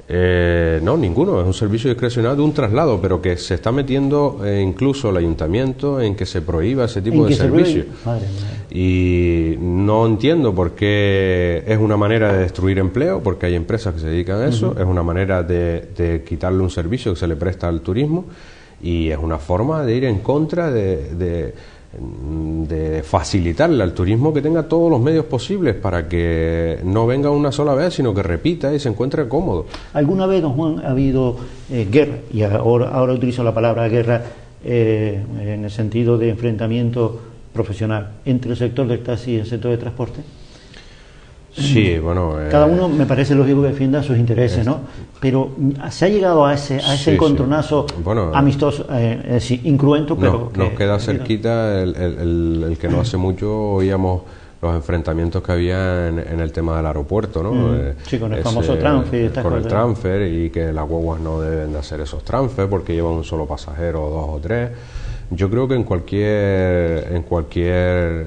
No, ninguno, es un servicio discrecional de un traslado, pero que se está metiendo incluso el ayuntamiento en que se prohíba ese tipo de servicio. Y no entiendo por qué es una manera de destruir empleo, porque hay empresas que se dedican a eso, es una manera de quitarle un servicio que se le presta al turismo, y es una forma de ir en contra de facilitarle al turismo que tenga todos los medios posibles para que no venga una sola vez, sino que repita y se encuentre cómodo. ¿Alguna vez, don Juan, ha habido guerra, y ahora utilizo la palabra guerra en el sentido de enfrentamiento profesional, entre el sector del taxi y el sector de transporte? Sí, bueno... Cada uno me parece lógico que defienda sus intereses, ¿no? Pero se ha llegado a ese encontronazo amistoso, incruento, pero... Nos queda cerquita el que no hace mucho oíamos los enfrentamientos que había en el tema del aeropuerto, ¿no? Sí, con el famoso transfer. Con el transfer, y que las guaguas no deben de hacer esos transfer porque llevan un solo pasajero, 2 o 3. Yo creo que en cualquier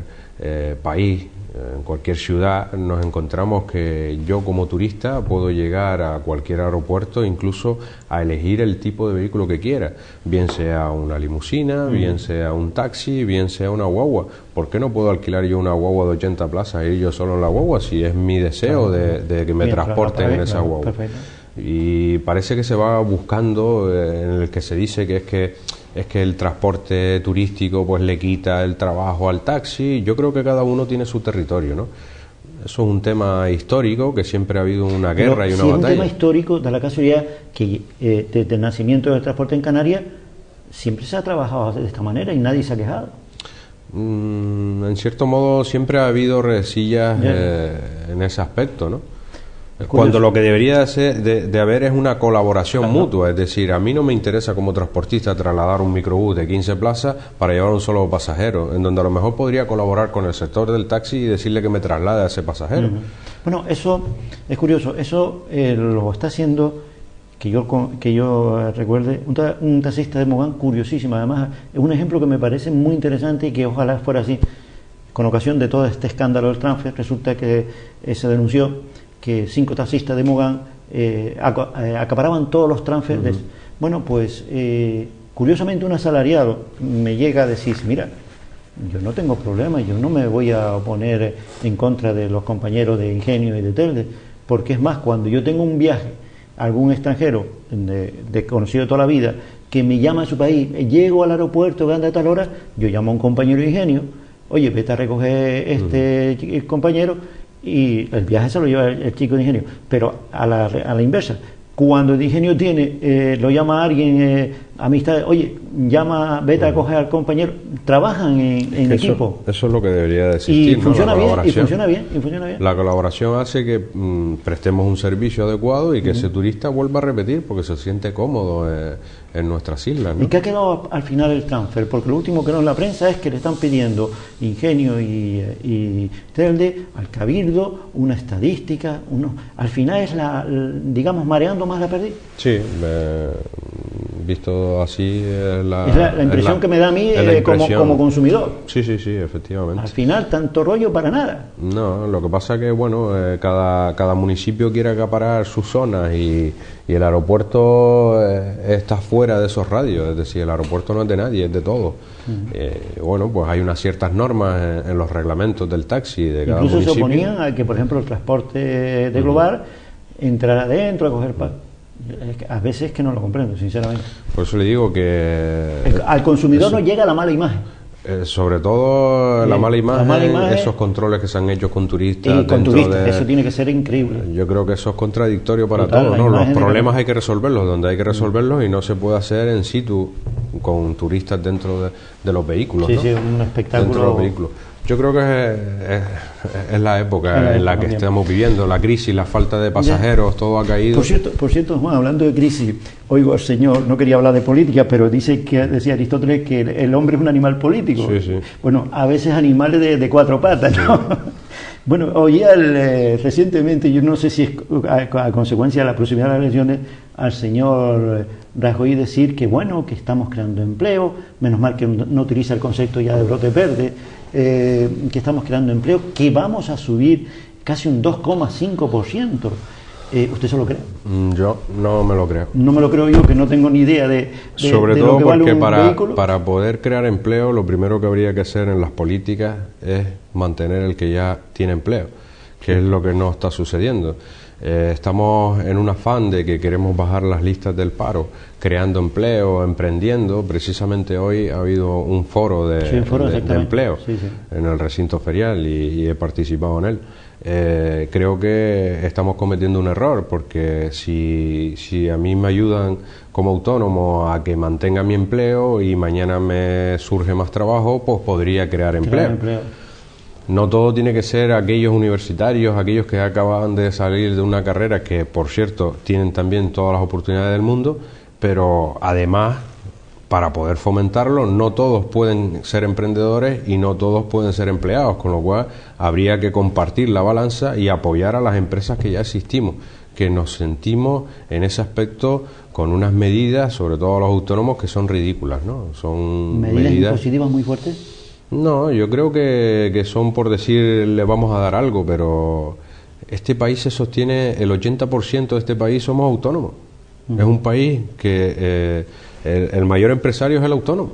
país, en cualquier ciudad, nos encontramos que yo como turista puedo llegar a cualquier aeropuerto, incluso a elegir el tipo de vehículo que quiera, bien sea una limusina, bien sea un taxi, bien sea una guagua. ¿Por qué no puedo alquilar yo una guagua de 80 plazas e ir yo solo en la guagua si es mi deseo de que me transporten en esa guagua? Perfecto. Y parece que se va buscando en el que se dice que es que el transporte turístico pues le quita el trabajo al taxi. Yo creo que cada uno tiene su territorio, ¿no? Eso es un tema histórico, que siempre ha habido una guerra y una batalla. Es un tema histórico, da la casualidad que desde el nacimiento del transporte en Canarias siempre se ha trabajado de esta manera y nadie se ha quejado. En cierto modo siempre ha habido resillas en ese aspecto, ¿no? Cuando lo que debería de haber es una colaboración mutua, es decir, a mí no me interesa como transportista trasladar un microbús de 15 plazas para llevar un solo pasajero, en donde a lo mejor podría colaborar con el sector del taxi y decirle que me traslade a ese pasajero. Bueno, eso es curioso, eso lo está haciendo, que yo recuerde, un taxista de Mogán curiosísimo, además es un ejemplo que me parece muy interesante y que ojalá fuera así. Con ocasión de todo este escándalo del transfer, resulta que se denunció que 5 taxistas de Mogán acaparaban todos los transfers. Bueno, pues curiosamente un asalariado me llega a decir, mira, yo no tengo problema, yo no me voy a oponer en contra de los compañeros de Ingenio y de Telde, porque es más, cuando yo tengo un viaje a algún extranjero de conocido toda la vida, que me llama a su país, llego al aeropuerto, que anda a tal hora, yo llamo a un compañero de Ingenio, oye, vete a recoger este compañero, y el viaje se lo lleva el chico de Ingenio, pero a la inversa, cuando el Ingenio lo llama a alguien, amistad, oye, vete a coger al compañero, trabajan en equipo. Eso es lo que debería de existir, y funciona bien. La colaboración hace que prestemos un servicio adecuado y que ese turista vuelva a repetir porque se siente cómodo en nuestras islas, ¿no? ¿Y qué ha quedado al final el transfer? Porque lo último que no en la prensa es que le están pidiendo Ingenio y Telde al Cabildo una estadística, al final es digamos, mareando más la perdiz. Sí, visto así es la impresión que me da a mí como consumidor. Sí, efectivamente. Al final tanto rollo para nada. No, lo que pasa que bueno, cada municipio quiere acaparar sus zonas y el aeropuerto está fuera de esos radios, es decir, el aeropuerto no es de nadie, es de todos. Bueno, pues hay unas ciertas normas en los reglamentos del taxi de cada municipio. Incluso se oponían a que, por ejemplo, el transporte de Global entrara adentro a coger a veces que no lo comprendo, sinceramente. Por eso le digo que al consumidor no llega la mala imagen. Sobre todo la mala imagen, esos controles que se han hecho con turistas. Eso tiene que ser increíble. Yo creo que eso es contradictorio para todos, ¿no? Los problemas hay que resolverlos donde hay que resolverlos y no se puede hacer en situ con turistas dentro de los vehículos. Sí, un espectáculo. Dentro de los vehículos. Yo creo que es la época en la que estamos viviendo, la crisis, la falta de pasajeros, todo ha caído. Por cierto, Juan, hablando de crisis, oigo al señor, no quería hablar de política, pero decía Aristóteles que el hombre es un animal político. Sí. Bueno, a veces animales de 4 patas, ¿no? Sí. Bueno, oía recientemente, yo no sé si es a consecuencia de la proximidad de las elecciones, al señor Rajoy decir que bueno, que estamos creando empleo, menos mal que no utiliza el concepto ya de brote verde, que estamos creando empleo, que vamos a subir casi un 2,5%. ¿Usted se lo cree? Yo no me lo creo. No me lo creo yo, que no tengo ni idea de sobre de todo lo que porque vale un vehículo. para poder crear empleo, lo primero que habría que hacer en las políticas es mantener el que ya tiene empleo, que es lo que no está sucediendo. Estamos en un afán de que queremos bajar las listas del paro, creando empleo, emprendiendo. Precisamente hoy ha habido un foro de empleo en el recinto ferial y he participado en él. Creo que estamos cometiendo un error, porque si a mí me ayudan como autónomo a que mantenga mi empleo y mañana me surge más trabajo, pues podría crear empleo. No todo tiene que ser aquellos universitarios, aquellos que acaban de salir de una carrera, que por cierto tienen también todas las oportunidades del mundo, pero además, para poder fomentarlo, no todos pueden ser emprendedores y no todos pueden ser empleados, con lo cual habría que compartir la balanza y apoyar a las empresas que ya existimos, que nos sentimos en ese aspecto con unas medidas, sobre todo a los autónomos, que son ridículas, ¿no? Son medidas impositivas muy fuertes. No, yo creo que son por decir le vamos a dar algo, pero este país se sostiene, el 80% de este país somos autónomos. Es un país que el mayor empresario es el autónomo.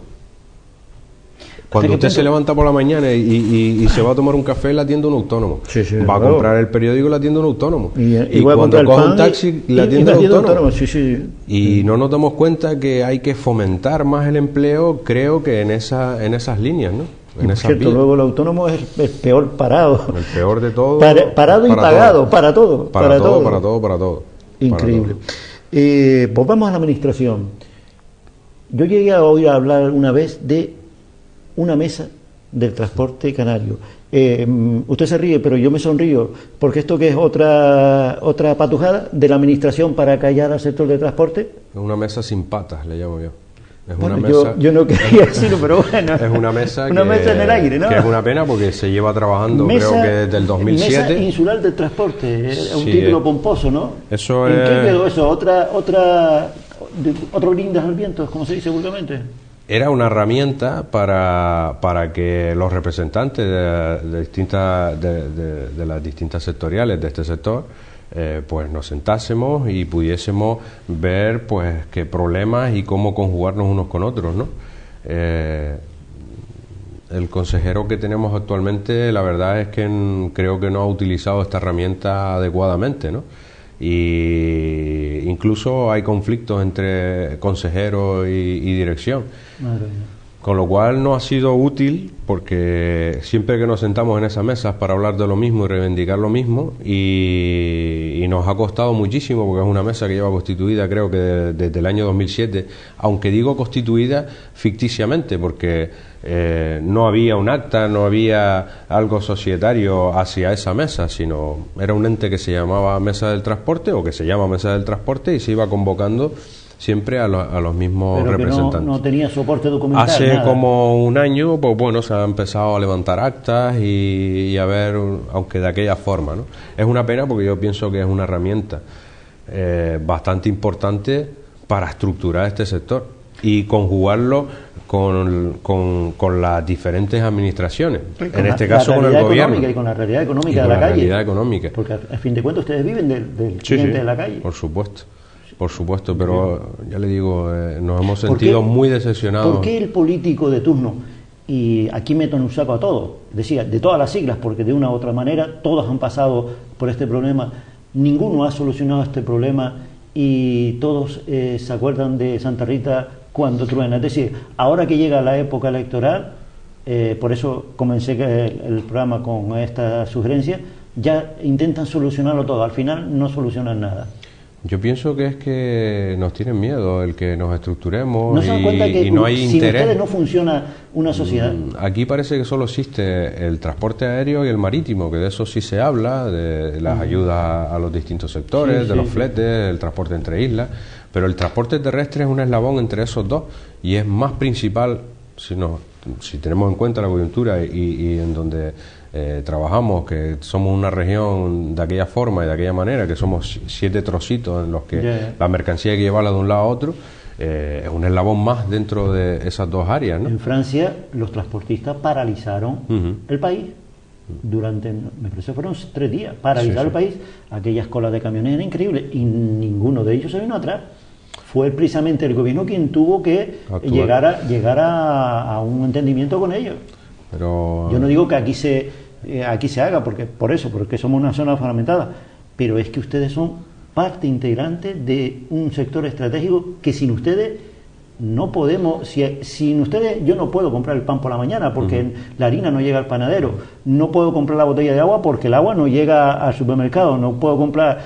Cuando usted se levanta por la mañana y se va a tomar un café, la atiende un autónomo. Va a comprar el periódico, la atiende un autónomo. Y cuando coge un taxi, la atiende un autónomo. Y no nos damos cuenta que hay que fomentar más el empleo, creo que en esas líneas, ¿no? Por cierto, luego el autónomo es el peor parado. El peor de todo. Parado y pagado, para todo. Para todo. Increíble. Volvamos a la administración. Yo llegué a oír hablar una vez de una mesa del transporte canario. Usted se ríe, pero yo me sonrío, porque esto que es otra patujada de la administración para callar al sector del transporte. Es una mesa sin patas, le llamo yo. Es bueno, una mesa, yo no quería decirlo, pero bueno. Es una mesa mesa en el aire, ¿no? Que es una pena porque se lleva trabajando, creo que desde el 2007. Mesa insular del transporte, es un título pomposo, ¿no? Eso ¿En qué quedó eso? ¿Otro brindas al viento, como se dice vulgarmente? Era una herramienta para que los representantes de las distintas sectoriales de este sector pues nos sentásemos y pudiésemos ver pues qué problemas y cómo conjugarnos unos con otros, ¿no? El consejero que tenemos actualmente, la verdad es que creo que no ha utilizado esta herramienta adecuadamente, ¿no? Y incluso hay conflictos entre consejero y dirección. Madre mía. Con lo cual no ha sido útil, porque siempre que nos sentamos en esas mesas para hablar de lo mismo y reivindicar lo mismo, y nos ha costado muchísimo, porque es una mesa que lleva constituida creo que desde el año 2007, aunque digo constituida ficticiamente, porque no había un acta, no había algo societario hacia esa mesa, sino era un ente que se llamaba Mesa del Transporte, o que se llama Mesa del Transporte, y se iba convocando siempre a los mismos pero representantes. No tenía soporte documental. Hace nada. Como un año, pues bueno, se ha empezado a levantar actas y a ver, aunque de aquella forma, ¿no? Es una pena, porque yo pienso que es una herramienta bastante importante para estructurar este sector y conjugarlo con las diferentes administraciones, en este caso con el gobierno. Y con la realidad económica de la calle. Realidad económica. Porque a fin de cuentas ustedes viven del cliente de la calle. Por supuesto, pero ya le digo, nos hemos sentido muy decepcionados. ¿Por qué el político de turno, y aquí meto en un saco a todos, decía, de todas las siglas, porque de una u otra manera todos han pasado por este problema, ninguno ha solucionado este problema y todos se acuerdan de Santa Rita cuando truena? Es decir, ahora que llega la época electoral, por eso comencé el programa con esta sugerencia, ya intentan solucionarlo todo, al final no solucionan nada. Yo pienso que es que nos tienen miedo el que nos estructuremos. ¿No se dan cuenta que no hay sin interés? Ustedes no funciona una sociedad? Aquí parece que solo existe el transporte aéreo y el marítimo, que de eso sí se habla, de las ayudas a los distintos sectores, de los fletes, el transporte entre islas, pero el transporte terrestre es un eslabón entre esos dos y es más principal, si tenemos en cuenta la coyuntura y en donde trabajamos, que somos una región de aquella forma y de aquella manera, que somos 7 trocitos en los que la mercancía hay que llevarla de un lado a otro, es un eslabón más dentro de esas dos áreas, ¿no? En Francia los transportistas paralizaron el país durante, me parece que fueron 3 días, paralizar el país. Aquellas colas de camiones eran increíbles y ninguno de ellos se vino atrás. Fue precisamente el gobierno quien tuvo que llegar a un entendimiento con ellos. Pero yo no digo que aquí se haga porque somos una zona fragmentada, pero es que ustedes son parte integrante de un sector estratégico que sin ustedes no podemos, sin ustedes yo no puedo comprar el pan por la mañana porque la harina no llega al panadero, no puedo comprar la botella de agua porque el agua no llega al supermercado, no puedo comprar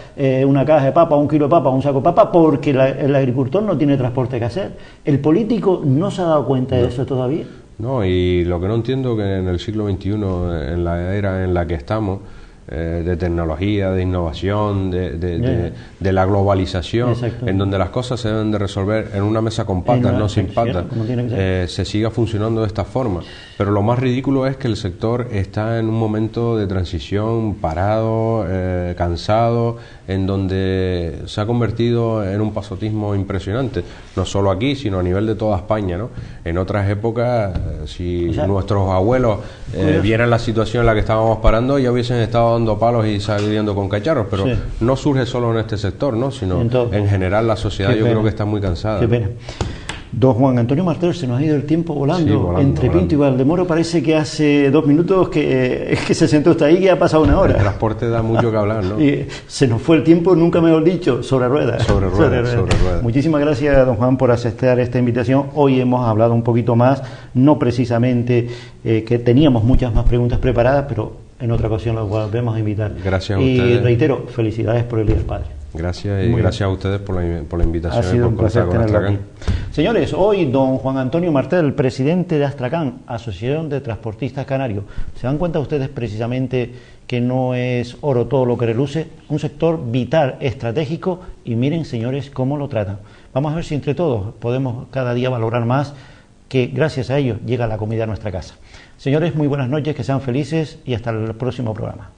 una caja de papa, 1 kilo de papa, un saco de papa porque el agricultor no tiene transporte que hacer. El político no se ha dado cuenta de eso todavía. No, y lo que no entiendo que en el siglo XXI, en la era en la que estamos, de tecnología, de innovación, de la globalización, en donde las cosas se deben de resolver en una mesa con patas, no sin patas, se siga funcionando de esta forma. Pero lo más ridículo es que el sector está en un momento de transición parado, cansado, en donde se ha convertido en un pasotismo impresionante, no solo aquí, sino a nivel de toda España, ¿no? En otras épocas, si nuestros abuelos vieran la situación en la que estábamos parando, ya hubiesen estado dando palos y saliendo con cacharros, pero no surge solo en este sector, ¿no? Sino en general la sociedad creo que está muy cansada. Qué pena. Don Juan Antonio Martel, se nos ha ido el tiempo volando, entre Pinto y Valdemoro. Parece que hace 2 minutos que se sentó hasta ahí y ha pasado 1 hora. El transporte da mucho que hablar, ¿no? Y se nos fue el tiempo, nunca mejor dicho, sobre ruedas. Sobre ruedas. Muchísimas gracias, don Juan, por aceptar esta invitación. Hoy hemos hablado un poquito más, no precisamente que teníamos muchas más preguntas preparadas, pero en otra ocasión los volvemos a invitar. Gracias a ustedes. Y reitero, felicidades por el Día del Padre. Gracias y gracias a ustedes por la invitación. Ha sido un placer tenerlo aquí. Señores, hoy don Juan Antonio Martel, presidente de Astracan, Asociación de Transportistas Canarios. ¿Se dan cuenta ustedes precisamente que no es oro todo lo que reluce? Un sector vital, estratégico, y miren, señores, cómo lo tratan. Vamos a ver si entre todos podemos cada día valorar más que gracias a ellos llega la comida a nuestra casa. Señores, muy buenas noches, que sean felices y hasta el próximo programa.